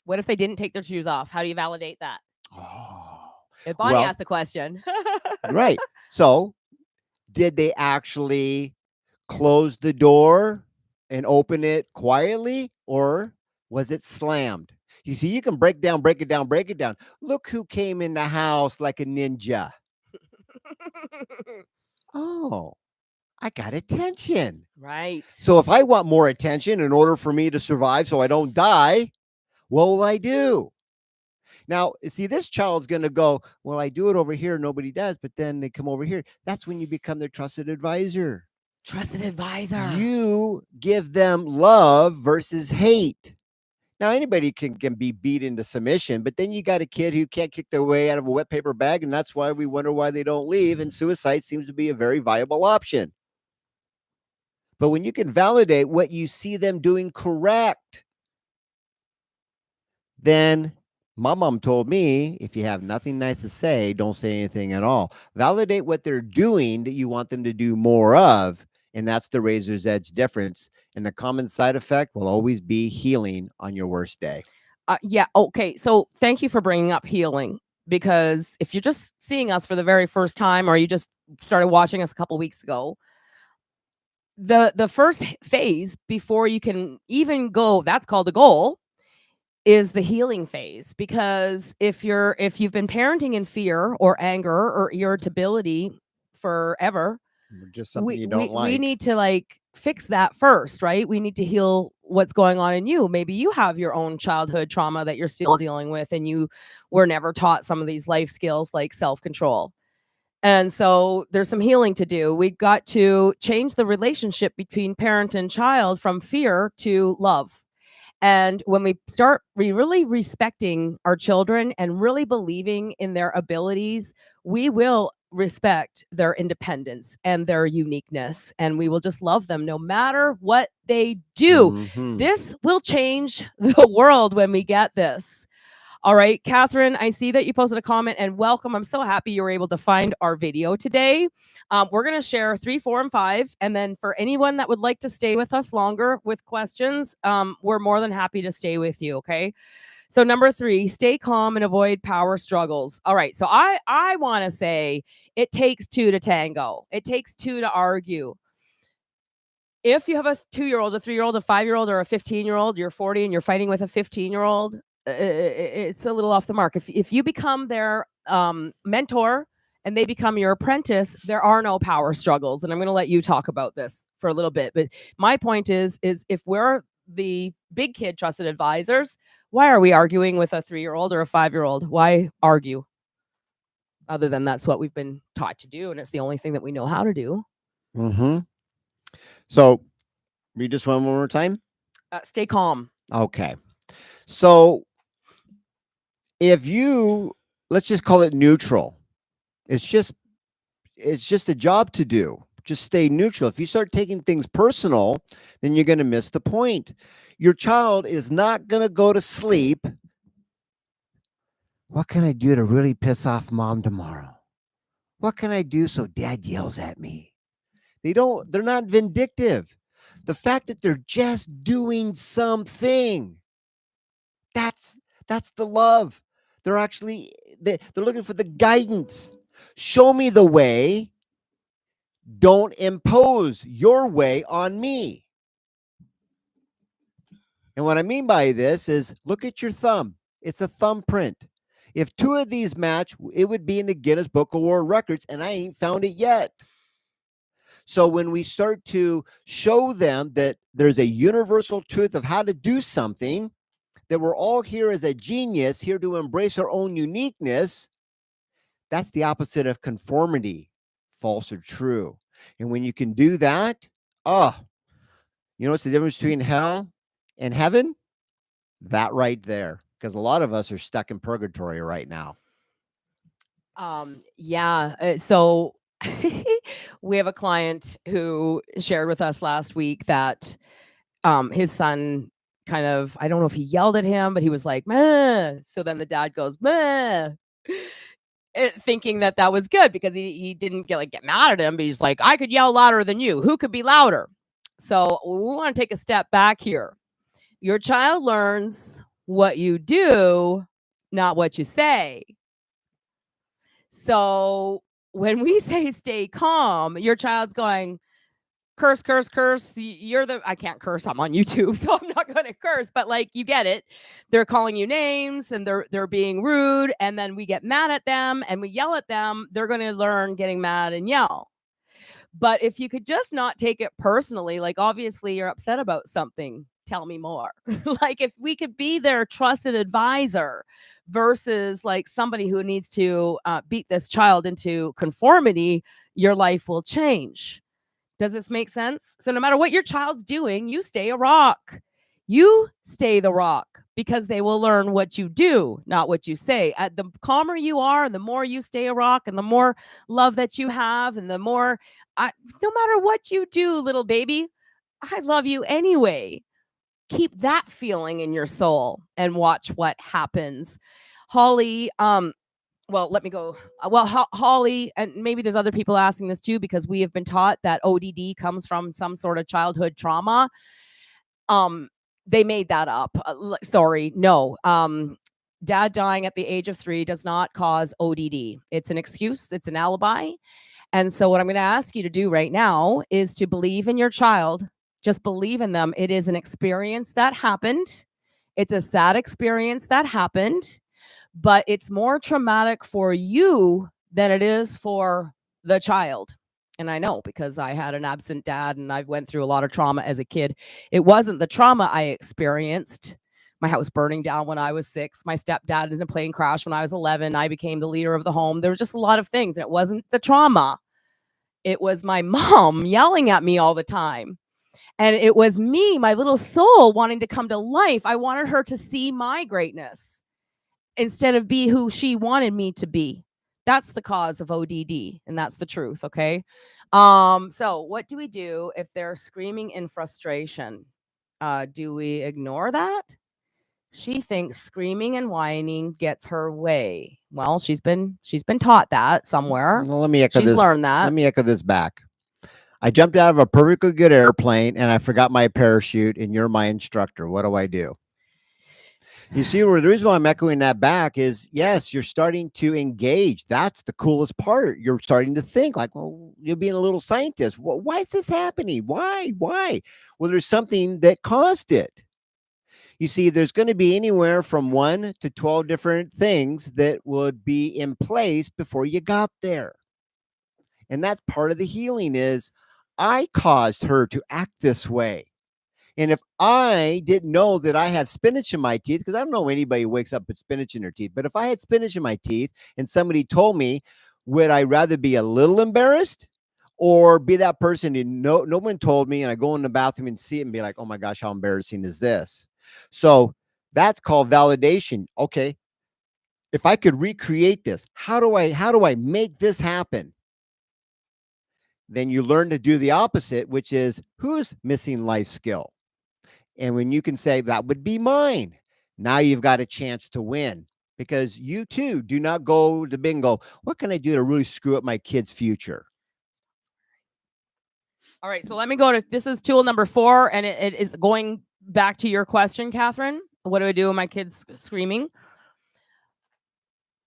What if they didn't take their shoes off? How do you validate that? Oh, If Bonnie well, asked a question. right. So, did they actually close the door and open it quietly, or was it slammed? You see, you can break down, break it down, break it down. Look who came in the house like a ninja. Oh, I got attention. Right. So if I want more attention in order for me to survive so I don't die, what will I do? Now, see, this child's going to go, well, I do it over here, nobody does, but then they come over here. That's when you become their trusted advisor. Trusted advisor. You give them love versus hate. Now, anybody can be beat into submission, but then you got a kid who can't kick their way out of a wet paper bag, and that's why we wonder why they don't leave. And suicide seems to be a very viable option. But when you can validate what you see them doing correct, then my mom told me if you have nothing nice to say, don't say anything at all. Validate what they're doing that you want them to do more of. And that's the razor's edge difference. And the common side effect will always be healing on your worst day. Yeah. Okay. So thank you for bringing up healing, because if you're just seeing us for the very first time or you just started watching us a couple weeks ago, the first phase before you can even go, that's called a goal, is the healing phase. Because if you've been parenting in fear or anger or irritability forever, Just something you don't we like. need to like fix that first, right? We need to heal what's going on in you. Maybe you have your own childhood trauma that you're still dealing with and you were never taught some of these life skills like self-control. And so there's some healing to do. We got to change the relationship between parent and child from fear to love. And when we start really respecting our children and really believing in their abilities, we will respect their independence and their uniqueness, and we will just love them no matter what they do. Mm-hmm. This will change the world when we get this. All right, Catherine, I see that you posted a comment, and welcome. I'm so happy you were able to find our video today. We're going to share 3, 4, and 5. And then for anyone that would like to stay with us longer with questions, we're more than happy to stay with you. Okay. So number 3, stay calm and avoid power struggles. All right. So I want to say it takes 2 to tango. It takes 2 to argue. If you have a 2-year-old, a 3-year-old, a 5-year-old, or a 15-year-old, you're 40 and you're fighting with a 15-year-old, it's a little off the mark. If you become their mentor and they become your apprentice, there are no power struggles. And I'm going to let you talk about this for a little bit. But my point is if we're the big kid trusted advisors, why are we arguing with a 3-year-old or a 5-year-old? Why argue? Other than that's what we've been taught to do, and it's the only thing that we know how to do. Mm-hmm. So read this one more time. Stay calm. Okay. So if you, let's just call it neutral. It's just a job to do. Just stay neutral. If you start taking things personal, then you're going to miss the point. Your child is not going to go to sleep. What can I do to really piss off mom tomorrow? What can I do so dad yells at me? They're not vindictive. The fact that they're just doing something, that's the love. They're actually, they're looking for the guidance. Show me the way. Don't impose your way on me. And what I mean by this is look at your thumb. It's a thumbprint. If 2 of these match, it would be in the Guinness Book of World Records, and I ain't found it yet. So when we start to show them that there's a universal truth of how to do something, that we're all here as a genius, here to embrace our own uniqueness, that's the opposite of conformity, false or true. And when you can do that, you know what's the difference between hell and heaven? That right there. Because a lot of us are stuck in purgatory right now. So we have a client who shared with us last week that his son kind of, I don't know if he yelled at him, but he was like, "Meh." So then the dad goes, "Meh," thinking that was good because he didn't get mad at him, but he's like, "I could yell louder than you. Who could be louder?" So we want to take a step back here. Your child learns what you do, not what you say. So when we say stay calm, your child's going, curse, curse, curse. I can't curse. I'm on YouTube, so I'm not going to curse, but you get it. They're calling you names and they're being rude. And then we get mad at them and we yell at them. They're going to learn getting mad and yell. But if you could just not take it personally, obviously you're upset about something, tell me more. If we could be their trusted advisor versus somebody who needs to beat this child into conformity, your life will change. Does this make sense? So no matter what your child's doing, you stay a rock. You stay the rock because they will learn what you do, not what you say. The calmer you are, the more you stay a rock, and the more love that you have, and the more, no matter what you do, little baby, I love you anyway. Keep that feeling in your soul and watch what happens. Holly, well, let me go. Holly, and maybe there's other people asking this too, because we have been taught that ODD comes from some sort of childhood trauma. They made that up. Sorry, no. Dad dying at the age of 3 does not cause ODD. It's an excuse. It's an alibi. And so what I'm going to ask you to do right now is to believe in your child. Just believe in them. It is an experience that happened. It's a sad experience that happened. But it's more traumatic for you than it is for the child. And I know because I had an absent dad and I went through a lot of trauma as a kid. It wasn't the trauma I experienced. My house burning down when I was 6. My stepdad in a plane crash when I was 11. I became the leader of the home. There was just a lot of things. And it wasn't the trauma. It was my mom yelling at me all the time. And it was me, my little soul, wanting to come to life. I wanted her to see my greatness instead of be who she wanted me to be. That's the cause of ODD, and that's the truth, okay? So what do we do if they're screaming in frustration? Do we ignore that? She thinks screaming and whining gets her way. Well, she's been taught that somewhere. Well, let me echo She's this. learned Let that. me echo this back. I jumped out of a perfectly good airplane and I forgot my parachute, and you're my instructor. What do I do? You see, where the reason why I'm echoing that back is yes, you're starting to engage. That's the coolest part. You're starting to think like, well, you're being a little scientist. Well, why is this happening? Why? Why? Well, there's something that caused it. You see, there's going to be anywhere from 1 to 12 different things that would be in place before you got there. And that's part of the healing is I caused her to act this way. And if I didn't know that I had spinach in my teeth, because I don't know anybody who wakes up with spinach in their teeth, but if I had spinach in my teeth and somebody told me, would I rather be a little embarrassed or be that person who no one told me and I go in the bathroom and see it and be like, oh my gosh, how embarrassing is this? So that's called validation. Okay, if I could recreate this, how do I make this happen? Then you learn to do the opposite, which is who's missing life skill. And when you can say that would be mine, now you've got a chance to win because you too do not go to bingo. What can I do to really screw up my kid's future? All right, so let me go to this is tool number 4, and it is going back to your question, Catherine. What do I do when my kids screaming?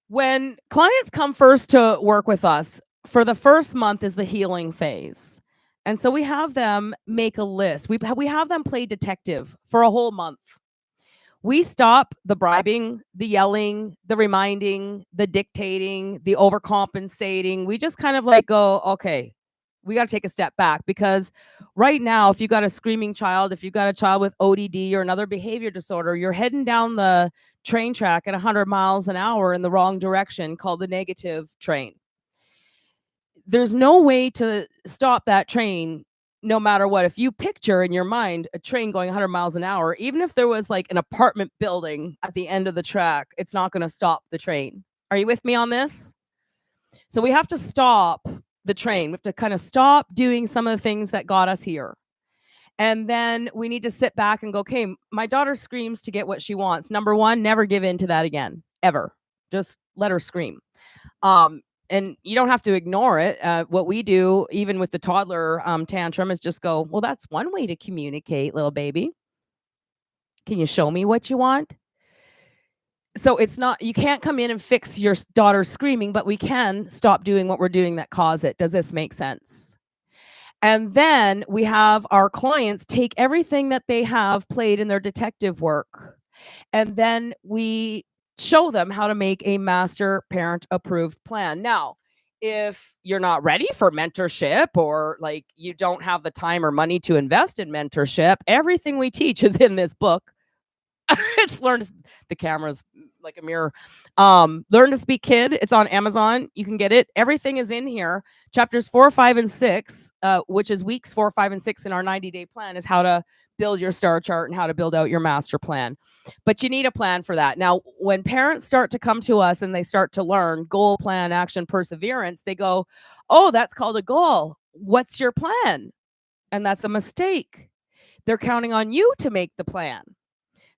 When clients come first to work with us, for the first month is the healing phase. And so we have them make a list. We have them play detective for a whole month. We stop the bribing, the yelling, the reminding, the dictating, the overcompensating. We just kind of like go, okay, we got to take a step back because right now, if you got a screaming child, if you got a child with ODD or another behavior disorder, you're heading down the train track at 100 miles an hour in the wrong direction called the negative train. There's no way to stop that train no matter what. If you picture in your mind a train going 100 miles an hour, even if there was like an apartment building at the end of the track, it's not going to stop the train. Are you with me on this? So we have to stop the train. We have to kind of stop doing some of the things that got us here. And then we need to sit back and go, okay, my daughter screams to get what she wants. Number one, never give in to that again, ever. Just let her scream. And you don't have to ignore it. What we do, even with the toddler tantrum, is just go, well, that's one way to communicate, little baby. Can you show me what you want? So it's not, you can't come in and fix your daughter screaming, but we can stop doing what we're doing that cause it. Does this make sense? And then we have our clients take everything that they have played in their detective work, and then we show them how to make a master parent approved plan. Now, if you're not ready for mentorship or like you don't have the time or money to invest in mentorship, everything we teach is in this book. It's learn to, the camera's like a mirror. Learn to Speak Kid. It's on Amazon. You can get it. Everything is in here. Chapters 4, 5, and 6, which is weeks 4, 5, and 6 in our 90-day plan, is how to build your star chart and how to build out your master plan. But you need a plan for that. Now, when parents start to come to us and they start to learn goal, plan, action, perseverance, they go, oh, that's called a goal. What's your plan? And that's a mistake. They're counting on you to make the plan.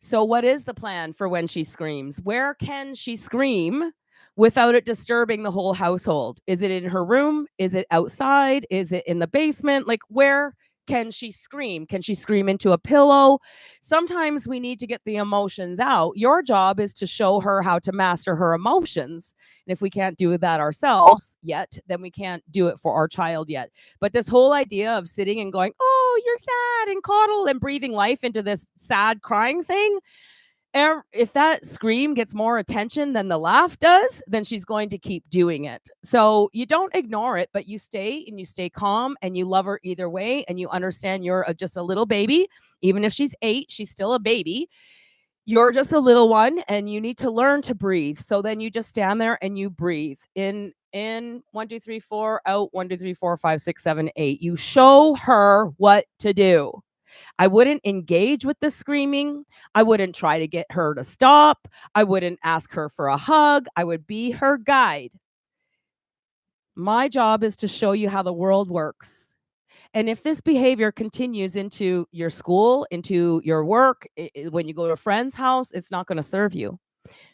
So, what is the plan for when she screams? Where can she scream without it disturbing the whole household? Is it in her room? Is it outside? Is it in the basement? Like, where can she scream? Can she scream into a pillow? Sometimes we need to get the emotions out. Your job is to show her how to master her emotions. And if we can't do that ourselves yet, then we can't do it for our child yet. But this whole idea of sitting and going, oh, you're sad, and coddle and breathing life into this sad crying thing, if that scream gets more attention than the laugh does, then she's going to keep doing it. So you don't ignore it, but you stay and you stay calm and you love her either way. And you understand you're just a little baby. Even if she's 8, she's still a baby. You're just a little one and you need to learn to breathe. So then you just stand there and you breathe in 1, 2, 3, 4, out 1, 2, 3, 4, 5, 6, 7, 8. You show her what to do. I wouldn't engage with the screaming. I wouldn't try to get her to stop. I wouldn't ask her for a hug. I would be her guide. My job is to show you how the world works. And if this behavior continues into your school, into your work, when you go to a friend's house, it's not going to serve you.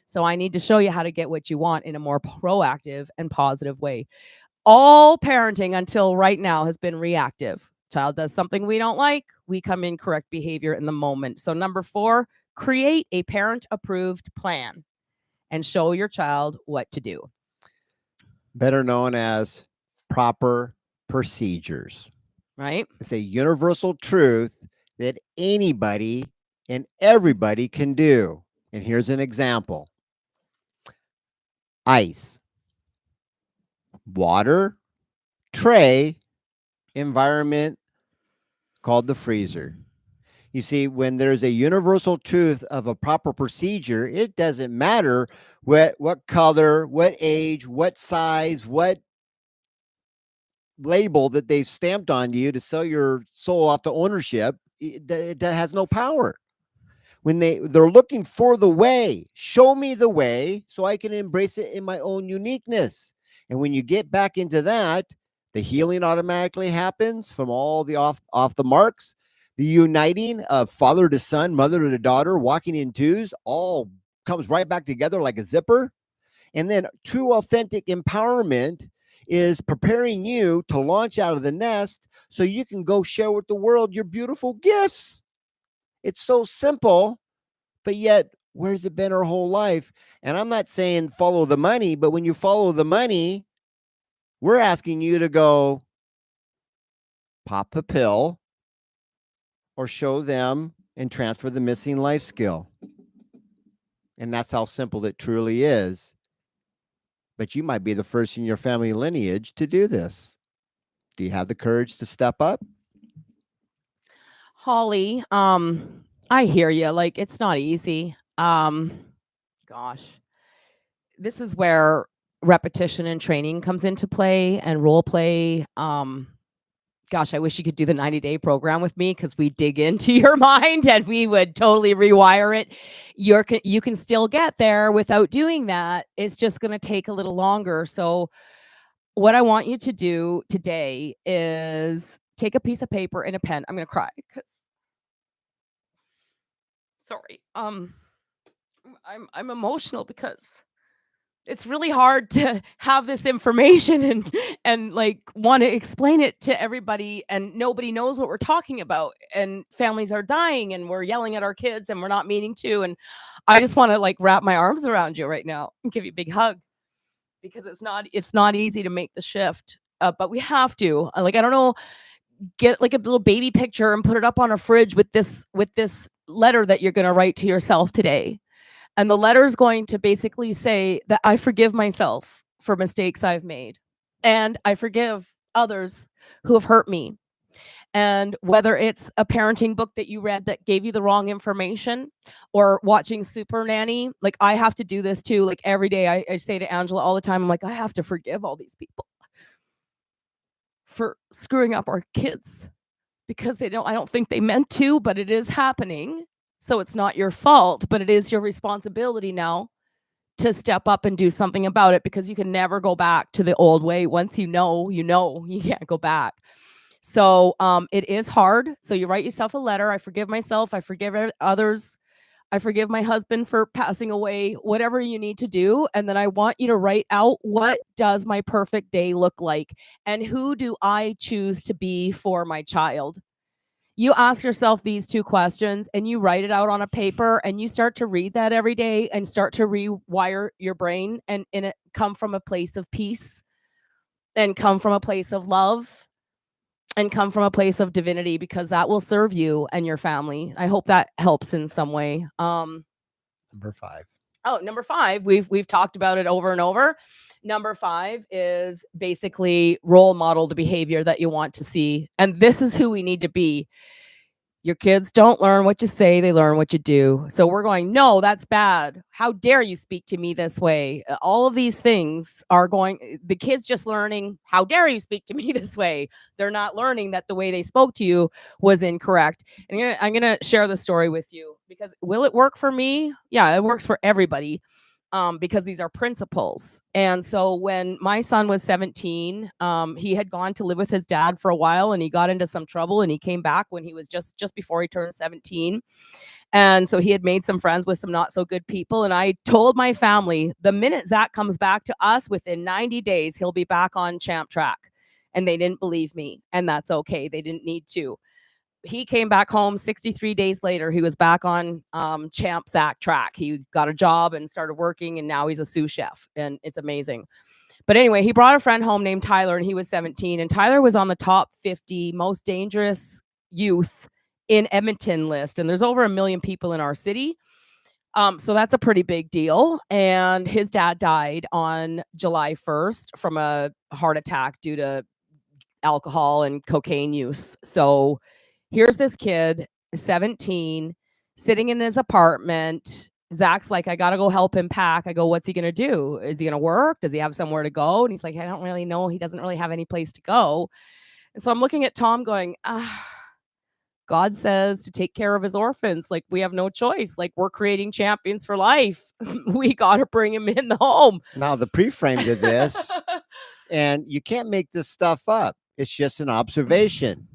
So I need to show you how to get what you want in a more proactive and positive way. All parenting until right now has been reactive. Child does something we don't like, we come in correct behavior in the moment. So number 4, create a parent approved plan and show your child what to do. Better known as proper procedures. Right? It's a universal truth that anybody and everybody can do. And here's an example: ice, water, tray, environment called the freezer. You see, when there's a universal truth of a proper procedure, it doesn't matter what color, what age, what size, what label that they stamped on you to sell your soul off to ownership. It has no power. When they're looking for the way, show me the way so I can embrace it in my own uniqueness. And when you get back into that, the healing automatically happens from all the off the marks. The uniting of father to son, mother to daughter, walking in twos, all comes right back together like a zipper. And then true authentic empowerment is preparing you to launch out of the nest so you can go share with the world your beautiful gifts. It's so simple, but yet where's it been our whole life? And I'm not saying follow the money, but when you follow the money, we're asking you to go pop a pill or show them and transfer the missing life skill. And that's how simple it truly is. But you might be the first in your family lineage to do this. Do you have the courage to step up? Holly, I hear you. Like, it's not easy. Gosh, this is where repetition and training comes into play and role play. Gosh, I wish you could do the 90-day program with me because we dig into your mind and we would totally rewire it. You can still get there without doing that. It's just going to take a little longer. So what I want you to do today is take a piece of paper and a pen. I'm going to cry because sorry. I'm emotional because it's really hard to have this information and like want to explain it to everybody and nobody knows what we're talking about and families are dying and we're yelling at our kids and we're not meaning to, and I just want to like wrap my arms around you right now and give you a big hug because it's not easy to make the shift, but we have to. Like, I don't know, get like a little baby picture and put it up on a fridge with this letter that you're going to write to yourself today. And the letter is going to basically say that I forgive myself for mistakes I've made. And I forgive others who have hurt me. And whether it's a parenting book that you read that gave you the wrong information or watching Super Nanny, like I have to do this too. Like every day I say to Angela all the time, I'm like, I have to forgive all these people for screwing up our kids because I don't think they meant to, but it is happening. So it's not your fault, but it is your responsibility now to step up and do something about it because you can never go back to the old way. Once you know, you can't go back. So it is hard. So you write yourself a letter. I forgive myself. I forgive others. I forgive my husband for passing away, whatever you need to do. And then I want you to write out, what does my perfect day look like? And who do I choose to be for my child? You ask yourself these 2 questions and you write it out on a paper and you start to read that every day and start to rewire your brain and in it come from a place of peace and come from a place of love and come from a place of divinity, because that will serve you and your family. I hope that helps in some way. Number 5. Oh, number 5, we've talked about it over and over. Number 5 is basically role model the behavior that you want to see. And this is who we need to be. Your kids don't learn what you say, they learn what you do. So we're going, no, that's bad. How dare you speak to me this way? All of these things are going, the kids just learning, how dare you speak to me this way? They're not learning that the way they spoke to you was incorrect. And I'm gonna share the story with you because will it work for me? Yeah, it works for everybody. because these are principles. And so when my son was 17, he had gone to live with his dad for a while, and he got into some trouble, and he came back when he was just before he turned 17. And so he had made some friends with some not so good people. And I told my family, the minute Zach comes back to us, within 90 days, he'll be back on champ track. And they didn't believe me. And that's okay. They didn't need to. He came back home 63 days later. He was back on champ Zach track. He got a job and started working, and now he's a sous chef. And it's amazing. But anyway, he brought a friend home named Tyler, and he was 17. And Tyler was on the top 50 most dangerous youth in Edmonton list. And there's over 1 million people in our city. So that's a pretty big deal. And his dad died on July 1st from a heart attack due to alcohol and cocaine use. So here's this kid, 17, sitting in his apartment. Zach's like, I got to go help him pack. I go, what's he going to do? Is he going to work? Does he have somewhere to go? And he's like, I don't really know. He doesn't really have any place to go. And so I'm looking at Tom going, God says to take care of his orphans. Like, we have no choice. Like, we're creating champions for life. We got to bring him in the home. Now, the pre-frame to this, and you can't make this stuff up. It's just an observation.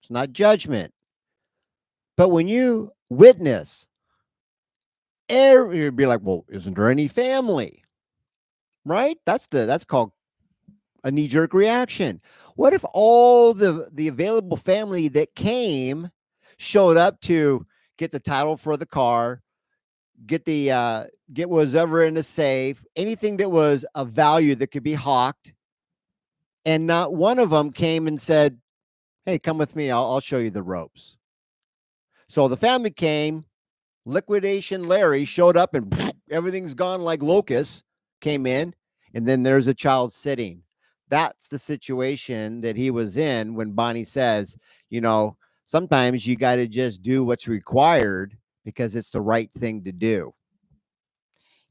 It's not judgment. But when you witness, you'd be like, well, isn't there any family? Right? That's called a knee-jerk reaction. What if all the available family that came showed up to get the title for the car, get whatever in the safe, anything that was of value that could be hawked, and not one of them came and said, hey, come with me, I'll show you the ropes. So the family came, Liquidation Larry showed up, and everything's gone like locusts, came in, and then there's a child sitting. That's the situation that he was in when Bonnie says, sometimes you got to just do what's required because it's the right thing to do.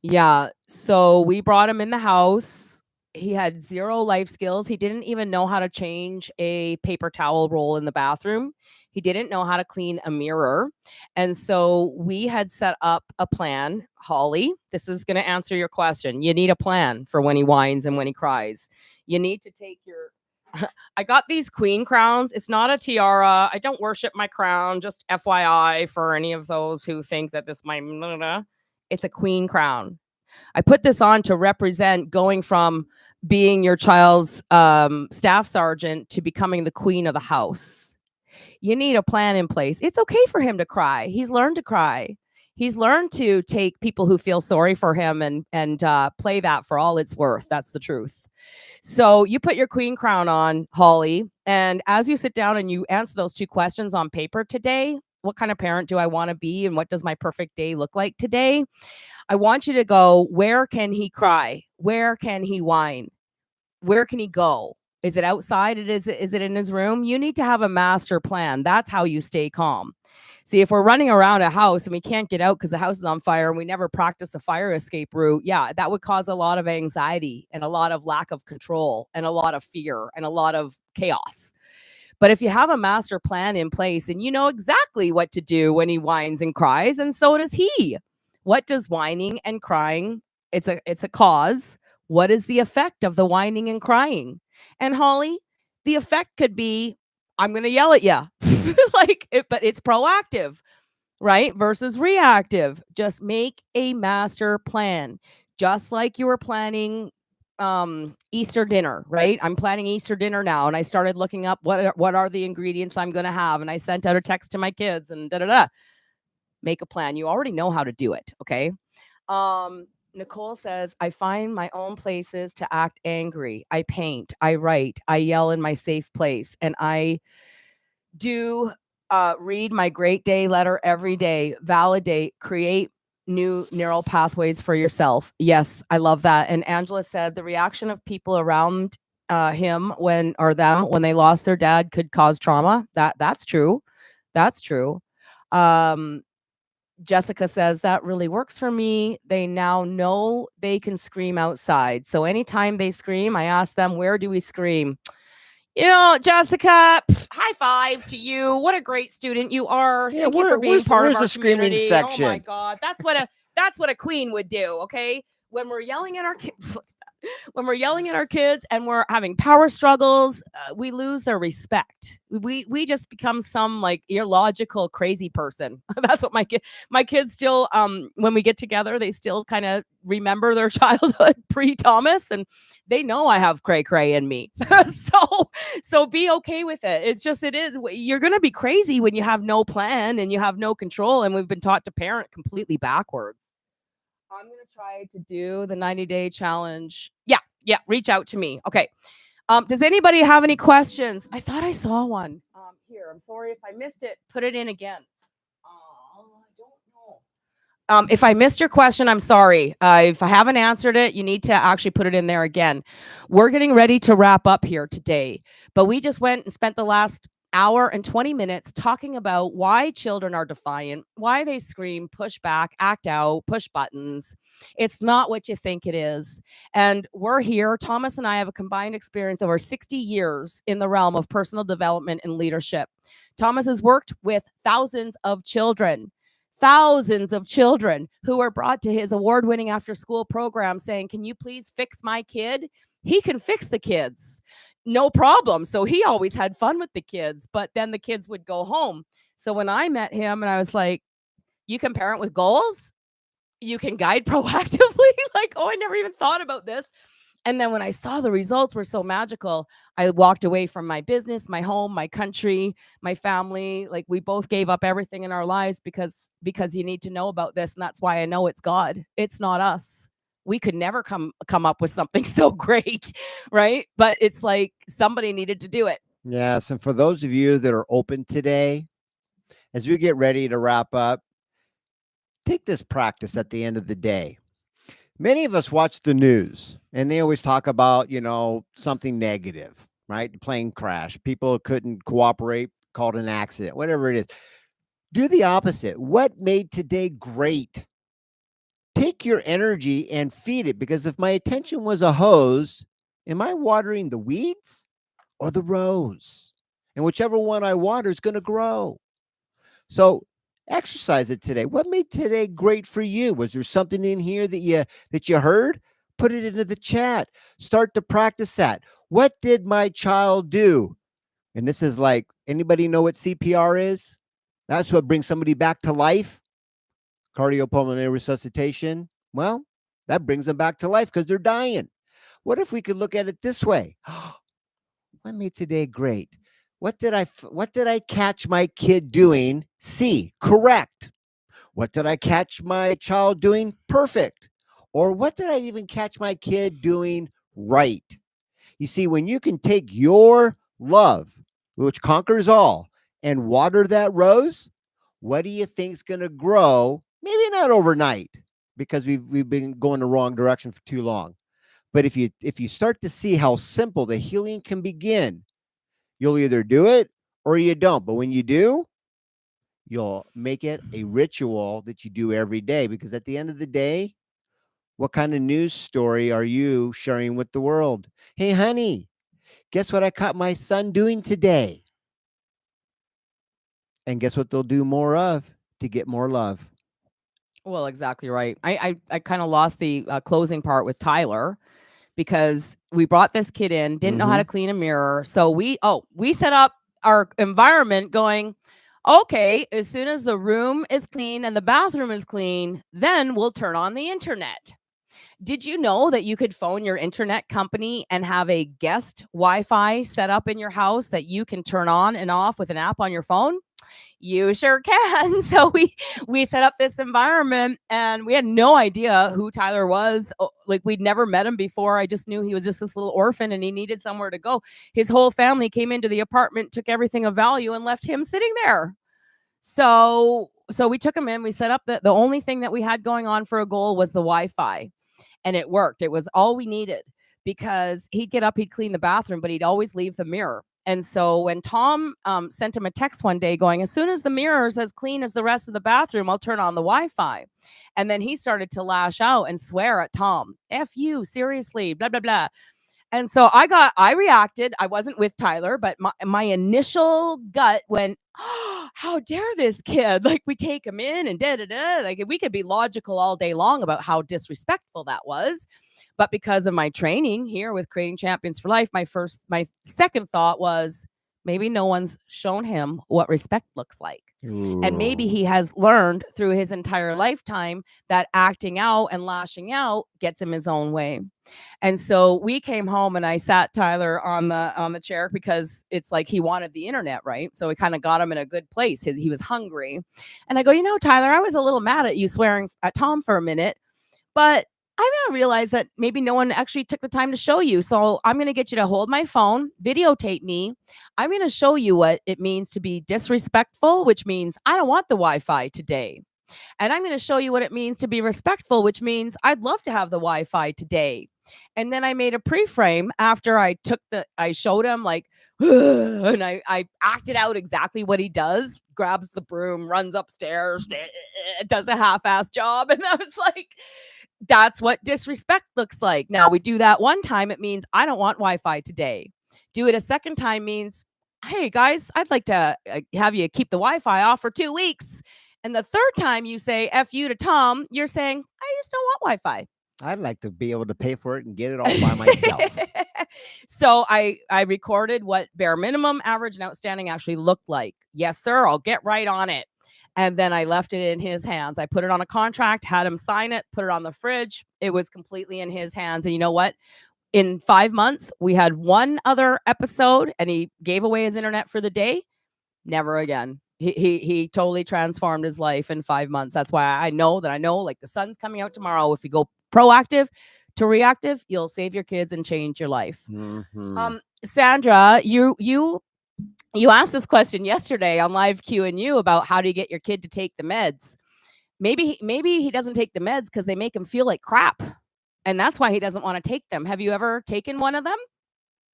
Yeah. So we brought him in the house. He had 0 life skills. He didn't even know how to change a paper towel roll in the bathroom. He didn't know how to clean a mirror. And so we had set up a plan. Holly, this is going to answer your question. You need a plan for when he whines and when he cries. You need to take your... I got these queen crowns. It's not a tiara. I don't worship my crown. Just FYI for any of those who think that this might... It's a queen crown. I put this on to represent going from being your child's staff sergeant to becoming the queen of the house. You need a plan in place. It's okay for him to cry. He's learned to cry. He's learned to take people who feel sorry for him and play that for all it's worth. That's the truth. So you put your queen crown on, Holly, and as you sit down and you answer those 2 questions on paper today, what kind of parent do I want to be, and what does my perfect day look like today? I want you to go, where can he cry? Where can he whine? Where can he go? Is it outside? Is it in his room? You need to have a master plan. That's how you stay calm. See, if we're running around a house and we can't get out because the house is on fire and we never practice a fire escape route, yeah, that would cause a lot of anxiety and a lot of lack of control and a lot of fear and a lot of chaos. But if you have a master plan in place and you know exactly what to do when he whines and cries, and so does he. What does whining and crying? It's a cause. What is the effect of the whining and crying? And Holly, the effect could be, I'm going to yell at you. But it's proactive, right? Versus reactive. Just make a master plan. Just like you were planning Easter dinner, right? I'm planning Easter dinner now, and I started looking up what are the ingredients I'm going to have, and I sent out a text to my kids and Make a plan. You already know how to do it, okay? Nicole says, I find my own places to act angry. I paint, I write, I yell in my safe place, and I do read my great day letter every day, validate, create new neural pathways for yourself. Yes, I love that. And Angela said the reaction of people around him when they lost their dad could cause trauma. That's true. That's true. Jessica says that really works for me. They now know they can scream outside. So anytime they scream, I ask them, where do we scream? Jessica, high five to you. What a great student you are. Yeah, Thank you for being part of our the screaming community. section? Oh my God. That's what a queen would do. Okay. when we're yelling at our kids, when we're yelling at our kids and we're having power struggles, we lose their respect. We just become some like illogical crazy person. That's what my kids still when we get together, they still kind of remember their childhood pre Thomas, and they know I have cray cray in me. So be okay with it. It's just it is you're going to be crazy when you have no plan and you have no control, and we've been taught to parent completely backwards. I'm gonna try to do the 90-day challenge. Yeah, yeah. Reach out to me. Okay. Does anybody have any questions? I thought I saw one. Here. I'm sorry if I missed it. Put it in again. I don't know. If I missed your question, I'm sorry. If I haven't answered it, you need to actually put it in there again. We're getting ready to wrap up here today, but we just went and spent the last hour and 20 minutes talking about why children are defiant, why they scream, push back, act out, push buttons. It's not what you think it is. And we're here. Thomas and I have a combined experience over 60 years in the realm of personal development and leadership. Thomas has worked with thousands of children who are brought to his award-winning after-school program saying, "Can you please fix my kid?" He can fix the kids, no problem. So he always had fun with the kids, but then the kids would go home. So when I met him and I was like, "You can parent with goals? You can guide proactively?" Like, oh, I never even thought about this. And then when I saw the results were so magical, I walked away from my business, my home, my country, my family. Like we both gave up everything in our lives because you need to know about this. And that's why I know it's God. It's not us. We could never come up with something so great, right? But it's like somebody needed to do it. Yes. And for those of you that are open today, as we get ready to wrap up, take this practice at the end of the day. Many of us watch the news and they always talk about, something negative, right? The plane crash, people couldn't cooperate, called an accident, whatever it is. Do the opposite. What made today great? Take your energy and feed it, because if my attention was a hose, am I watering the weeds or the rose? And whichever one I water is going to grow. So exercise it today. What made today great for you? Was there something in here that you heard? Put it into the chat. Start to practice that. What did my child do? And this is like, anybody know what CPR is? That's what brings somebody back to life. Cardiopulmonary resuscitation. Well, that brings them back to life because they're dying. What if we could look at it this way? What made today great? What did I catch my kid doing? C, correct. What did I catch my child doing? Perfect. Or what did I even catch my kid doing right? You see, when you can take your love, which conquers all, and water that rose, what do you think's going to grow? Maybe not overnight, because we've been going the wrong direction for too long. But if you start to see how simple the healing can begin, you'll either do it or you don't. But when you do, you'll make it a ritual that you do every day, because at the end of the day, what kind of news story are you sharing with the world? Hey, honey, guess what I caught my son doing today? And guess what they'll do more of to get more love? Well, exactly right. I kind of lost the closing part with Tyler because we brought this kid in, didn't know how to clean a mirror. So we set up our environment going, okay, as soon as the room is clean and the bathroom is clean, then we'll turn on the internet. Did you know that you could phone your internet company and have a guest Wi-Fi set up in your house that you can turn on and off with an app on your phone? You sure can. So we set up this environment and we had no idea who Tyler was. Like we'd never met him before. I just knew he was just this little orphan and he needed somewhere to go. His whole family came into the apartment, took everything of value and left him sitting there. So we took him in, we set up the only thing that we had going on for a goal was the Wi-Fi. And it worked. It was all we needed because he'd get up, he'd clean the bathroom, but he'd always leave the mirror. And so when Tom sent him a text one day going, as soon as the mirror's as clean as the rest of the bathroom, I'll turn on the Wi-Fi. And then he started to lash out and swear at Tom. F you, seriously, blah, blah, blah. And so I reacted. I wasn't with Tyler, but my initial gut went, oh, how dare this kid? Like, we take him in and da da da. Like, we could be logical all day long about how disrespectful that was. But because of my training here with Creating Champions for Life, my second thought was, maybe no one's shown him what respect looks like. And maybe Ooh. he has learned through his entire lifetime that acting out and lashing out gets him his own way. And so we came home and I sat Tyler on the chair because it's like he wanted the internet, right? So we kind of got him in a good place. He was hungry. And I go, Tyler, I was a little mad at you swearing at Tom for a minute, but I now realize that maybe no one actually took the time to show you. So I'm going to get you to hold my phone, videotape me. I'm going to show you what it means to be disrespectful, which means I don't want the Wi-Fi today. And I'm going to show you what it means to be respectful, which means I'd love to have the Wi-Fi today. And then I made a pre-frame after I showed him like, and I acted out exactly what he does, grabs the broom, runs upstairs, does a half-ass job. And I was like, that's what disrespect looks like. Now we do that one time, it means I don't want Wi-Fi today. Do it a second time means, hey guys, I'd like to have you keep the Wi-Fi off for 2 weeks. And the third time you say F you to Tom, you're saying, I just don't want Wi-Fi. I'd like to be able to pay for it and get it all by myself. So I recorded what bare minimum, average, and outstanding actually looked like. Yes, sir, I'll get right on it. And then I left it in his hands. I put it on a contract, had him sign it, put it on the fridge. It was completely in his hands. And you know what? In 5 months, we had one other episode and he gave away his internet for the day. Never again. He totally transformed his life in 5 months. That's why I know like the sun's coming out tomorrow. If you go proactive to reactive, you'll save your kids and change your life. Mm-hmm. Sandra, you asked this question yesterday on live Q&U about how do you get your kid to take the meds. Maybe he doesn't take the meds because they make him feel like crap. And that's why he doesn't want to take them. Have you ever taken one of them?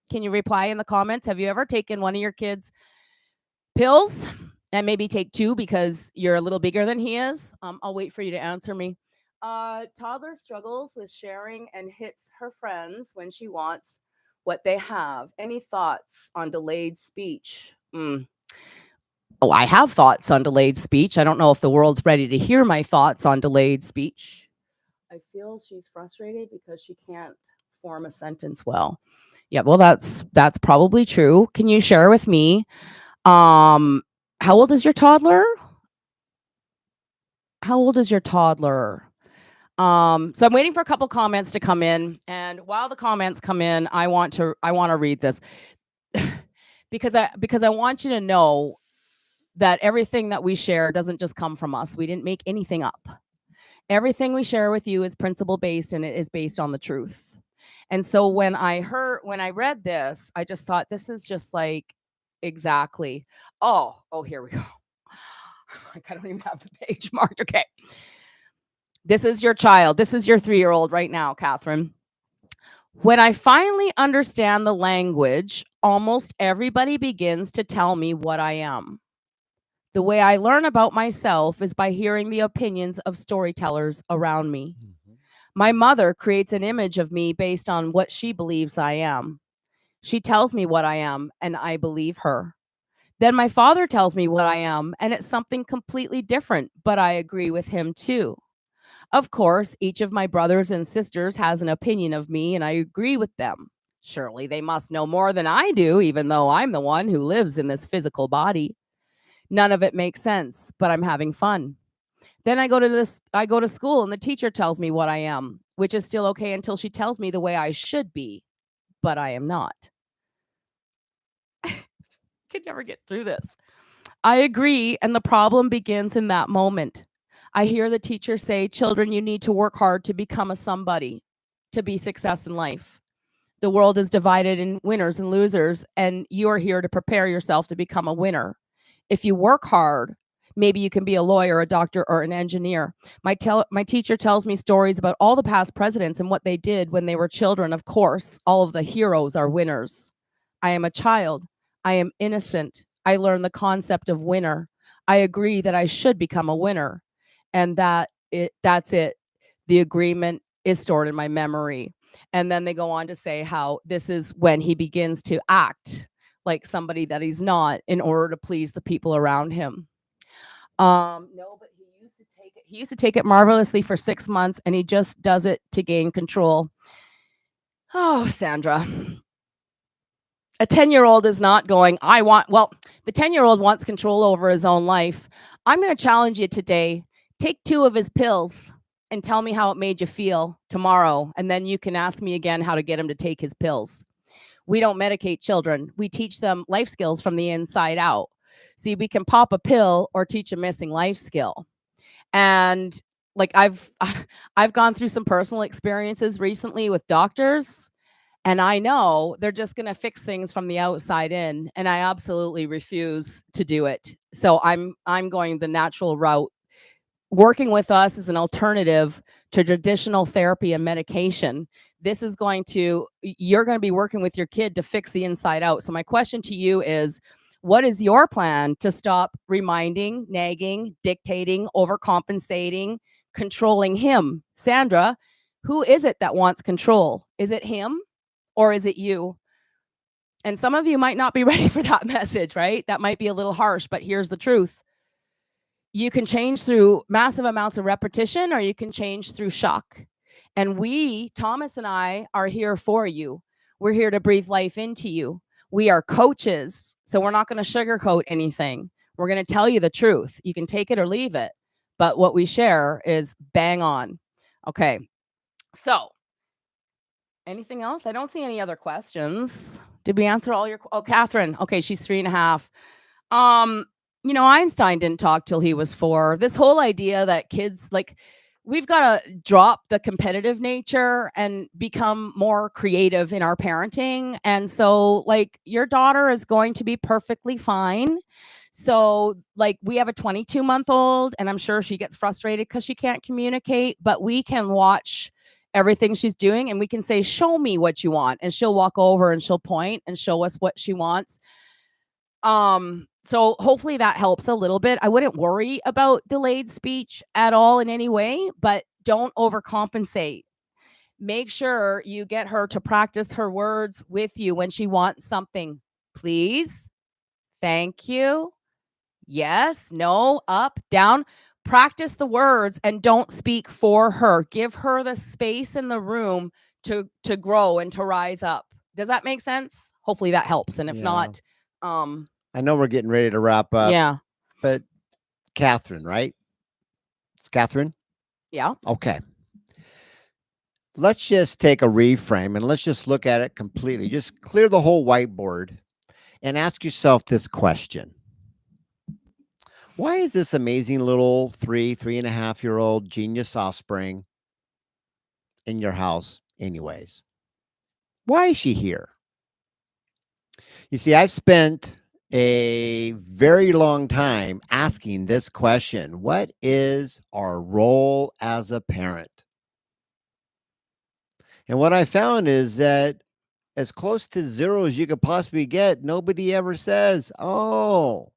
Can you reply in the comments? Have you ever taken one of your kids' pills? And maybe take 2 because you're a little bigger than he is. I'll wait for you to answer me. Toddler struggles with sharing and hits her friends when she wants what they have. Any thoughts on delayed speech? Oh, I have thoughts on delayed speech. I don't know if the world's ready to hear my thoughts on delayed speech. I feel she's frustrated because she can't form a sentence well. Yeah, well, that's probably true. Can you share with me? How old is your toddler? How old is your toddler? So I'm waiting for a couple comments to come in, and while the comments come in, I want to read this because I want you to know that everything that we share doesn't just come from us. We didn't make anything up. Everything we share with you is principle based and it is based on the truth. And so when I read this, I just thought this is just like exactly. Oh, here we go. I don't even have the page marked. Okay. This is your child. This is your 3-year-old right now, Catherine. When I finally understand the language, almost everybody begins to tell me what I am. The way I learn about myself is by hearing the opinions of storytellers around me. Mm-hmm. My mother creates an image of me based on what she believes I am. She tells me what I am, and I believe her. Then my father tells me what I am, and it's something completely different, but I agree with him too. Of course, each of my brothers and sisters has an opinion of me, and I agree with them. Surely they must know more than I do, even though I'm the one who lives in this physical body. None of it makes sense, but I'm having fun. Then I go to school and the teacher tells me what I am, which is still okay until she tells me the way I should be, but I am not. Could never get through this. I agree, and the problem begins in that moment. I hear the teacher say, children, you need to work hard to become a somebody, to be success in life. The world is divided in winners and losers, and you are here to prepare yourself to become a winner. If you work hard, maybe you can be a lawyer, a doctor, or an engineer. My teacher tells me stories about all the past presidents and what they did when they were children. Of course, all of the heroes are winners. I am a child. I am innocent. I learned the concept of winner. I agree that I should become a winner, and that's it. The agreement is stored in my memory. And then they go on to say how this is when he begins to act like somebody that he's not in order to please the people around him. No, but he used to take it marvelously for 6 months, and he just does it to gain control. Oh, Sandra, a 10-year-old is not going, well, the 10-year-old wants control over his own life. I'm going to challenge you today. Take 2 of his pills and tell me how it made you feel tomorrow. And then you can ask me again how to get him to take his pills. We don't medicate children. We teach them life skills from the inside out. See, we can pop a pill or teach a missing life skill. And like I've gone through some personal experiences recently with doctors, and I know they're just going to fix things from the outside in, and I absolutely refuse to do it. So I'm going the natural route. Working with us is an alternative to traditional therapy and medication. This is you're going to be working with your kid to fix the inside out. So my question to you is, what is your plan to stop reminding, nagging, dictating, overcompensating, controlling him? Sandra, who is it that wants control? Is it him or is it you? And some of you might not be ready for that message, right? That might be a little harsh, but here's the truth. You can change through massive amounts of repetition, or you can change through shock. And Thomas and I, are here for you. We're here to breathe life into you. We are coaches, so we're not going to sugarcoat anything. We're going to tell you the truth. You can take it or leave it, but what we share is bang on. Okay, so anything else? I don't see any other questions. Did we answer all your? Oh, Catherine. Okay, she's 3.5. Einstein didn't talk till he was 4. This whole idea that kids, like, we've got to drop the competitive nature and become more creative in our parenting. And so, like, your daughter is going to be perfectly fine. So, like, we have a 22-month-old, and I'm sure she gets frustrated because she can't communicate, but we can watch everything she's doing and we can say, show me what you want. And she'll walk over and she'll point and show us what she wants. So hopefully that helps a little bit. I wouldn't worry about delayed speech at all in any way, but don't overcompensate. Make sure you get her to practice her words with you when she wants something. Please, thank you, yes, no, up, down. Practice the words and don't speak for her. Give her the space in the room to grow and to rise up. Does that make sense? Hopefully that helps. And if not, I know we're getting ready to wrap up. Yeah. But Catherine, right? It's Catherine? Yeah. Okay. Let's just take a reframe and let's just look at it completely. Just clear the whole whiteboard and ask yourself this question. Why is this amazing little 3.5-year-old genius offspring in your house anyways? Why is she here? You see, I've spent a very long time asking this question. What is our role as a parent? And what I found is that as close to zero as you could possibly get, nobody ever says, oh,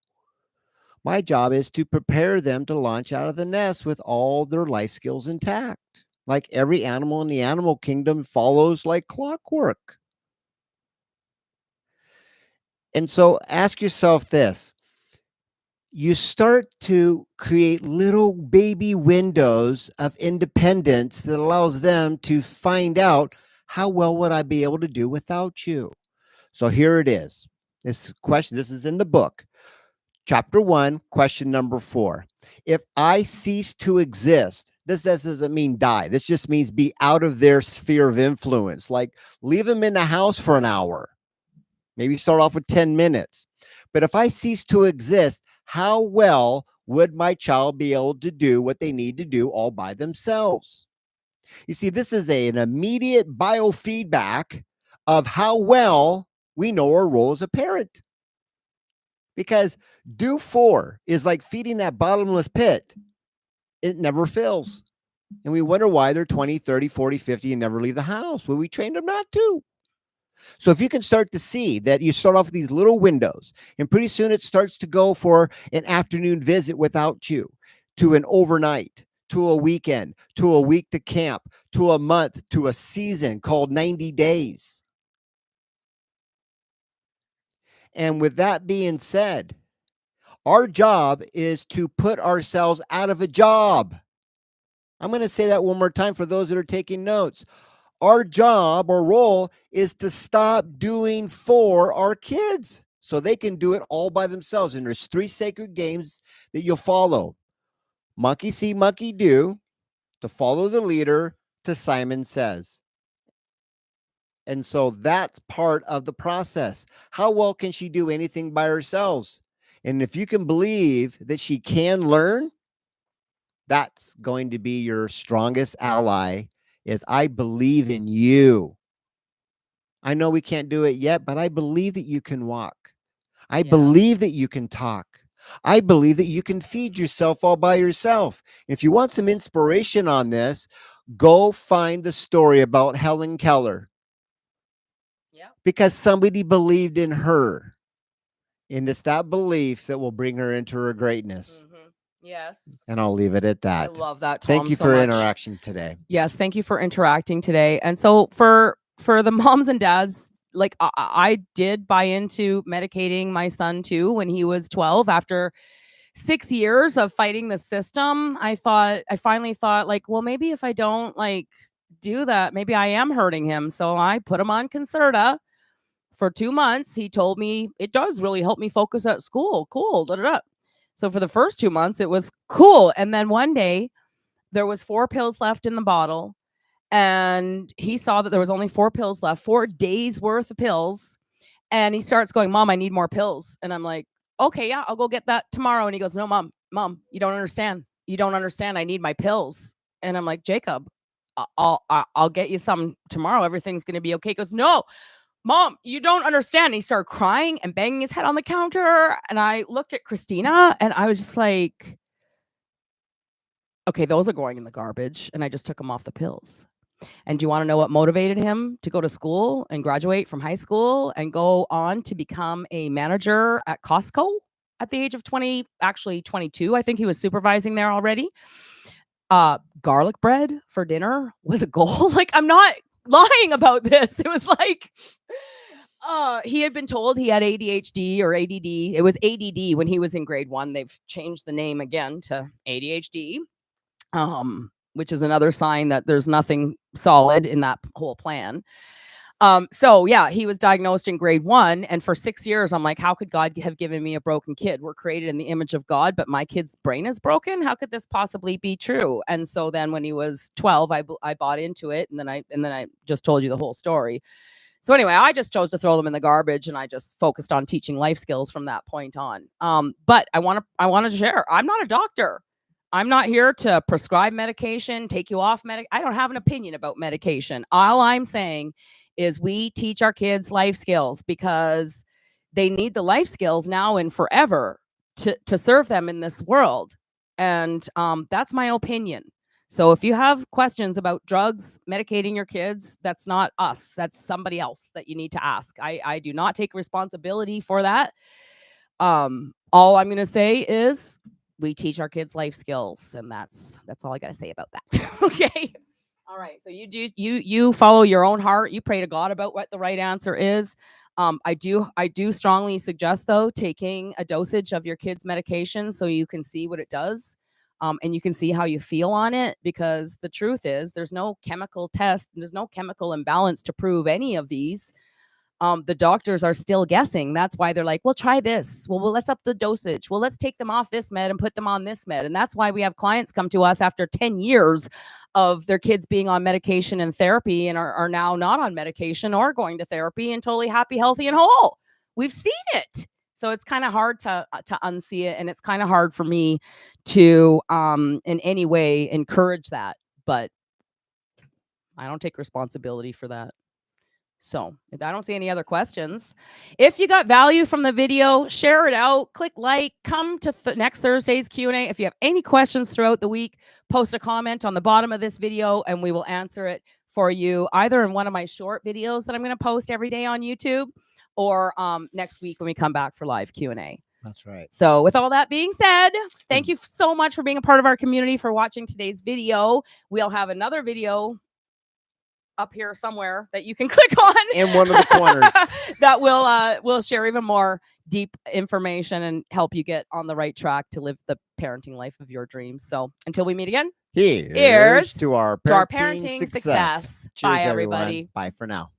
my job is to prepare them to launch out of the nest with all their life skills intact. Like every animal in the animal kingdom follows like clockwork. And so ask yourself this. You start to create little baby windows of independence that allows them to find out, how well would I be able to do without you? So here it is. This question, this is in the book. Chapter 1, question number 4. If I cease to exist, this doesn't mean die. This just means be out of their sphere of influence. Like leave them in the house for an hour. Maybe start off with 10 minutes. But if I cease to exist, how well would my child be able to do what they need to do all by themselves? You see, this is an immediate biofeedback of how well we know our role as a parent. Because do for is like feeding that bottomless pit. It never fills. And we wonder why they're 20, 30, 40, 50 and never leave the house. Well, we trained them not to. So if you can start to see that you start off with these little windows and pretty soon it starts to go for an afternoon visit without you, to an overnight, to a weekend, to a week to camp, to a month, to a season called 90 days. And with that being said, our job is to put ourselves out of a job. I'm going to say that one more time for those that are taking notes. Our job or role is to stop doing for our kids so they can do it all by themselves. And there's 3 sacred games that you'll follow: monkey see, monkey do, to follow the leader, to Simon Says. And so that's part of the process. How well can she do anything by herself? And if you can believe that she can learn, that's going to be your strongest ally. Is I believe in you. I know we can't do it yet, but I believe that you can walk. I believe that you can talk. I believe that you can feed yourself all by yourself. If you want some inspiration on this, go find the story about Helen Keller. Yeah. Because somebody believed in her. And it's that belief that will bring her into her greatness. Yes. And I'll leave it at I that. love that, Tom, Thank you so for much. interaction today. Yes, thank you for interacting today. And so for the moms and dads, like I did buy into medicating my son too when he was 12. After 6 years of fighting the system, I finally thought, like, well, maybe if I don't like do that, maybe I am hurting him. So I put him on Concerta for 2 months. He told me it does really help me focus at school. Cool. Da, da, da. So for the first 2 months, it was cool. And then one day there was 4 pills left in the bottle. And he saw that there was only 4 pills left, 4 days worth of pills. And he starts going, Mom, I need more pills. And I'm like, okay, yeah, I'll go get that tomorrow. And he goes, no, mom, you don't understand. You don't understand. I need my pills. And I'm like, Jacob, I'll get you some tomorrow. Everything's going to be okay. He goes, no, Mom, you don't understand. And he started crying and banging his head on the counter. And I looked at Christina and I was just like, okay, those are going in the garbage. And I just took him off the pills. And do you want to know what motivated him to go to school and graduate from high school and go on to become a manager at Costco at the age of 20, actually 22? I think he was supervising there already. Garlic bread for dinner was a goal. Like, I'm not lying about this. It was like, he had been told he had ADHD or ADD. It was ADD when he was in grade 1. They've changed the name again to ADHD. Which is another sign that there's nothing solid in that whole plan. So yeah, he was diagnosed in grade 1. And for 6 years, I'm like, how could God have given me a broken kid? We're created in the image of God, but my kid's brain is broken. How could this possibly be true? And so then when he was 12, I bought into it. And then I just told you the whole story. So anyway, I just chose to throw them in the garbage, and I just focused on teaching life skills from that point on. But I want to share, I'm not a doctor. I'm not here to prescribe medication, take you off I don't have an opinion about medication. All I'm saying is we teach our kids life skills because they need the life skills now and forever to serve them in this world. And that's my opinion. So if you have questions about drugs, medicating your kids, that's not us. That's somebody else that you need to ask. I do not take responsibility for that. All I'm going to say is we teach our kids life skills, and that's all I got to say about that. Okay. All right. So you follow your own heart. You pray to God about what the right answer is. I do strongly suggest, though, taking a dosage of your kid's medication so you can see what it does. And you can see how you feel on it, because the truth is there's no chemical test, there's no chemical imbalance to prove any of these. The doctors are still guessing. That's why they're like, well, try this. Well, let's up the dosage. Well, let's take them off this med and put them on this med. And that's why we have clients come to us after 10 years of their kids being on medication and therapy and are now not on medication or going to therapy and totally happy, healthy, and whole. We've seen it. So it's kind of hard to unsee it. And it's kind of hard for me to in any way encourage that. But I don't take responsibility for that. So if I don't see any other questions, if you got value from the video, share it out, click like, come to next Thursday's Q&A. If you have any questions throughout the week, post a comment on the bottom of this video and we will answer it for you either in one of my short videos that I'm going to post every day on YouTube or next week when we come back for live Q&A. That's right. So with all that being said, thank you so much for being a part of our community, for watching today's video. We'll have another video up here somewhere that you can click on In one of the corners. that will share even more deep information and help you get on the right track to live the parenting life of your dreams. So until we meet again, Here's to our to our parenting parenting success. success. Cheers, Bye, everyone. everybody. Bye for now.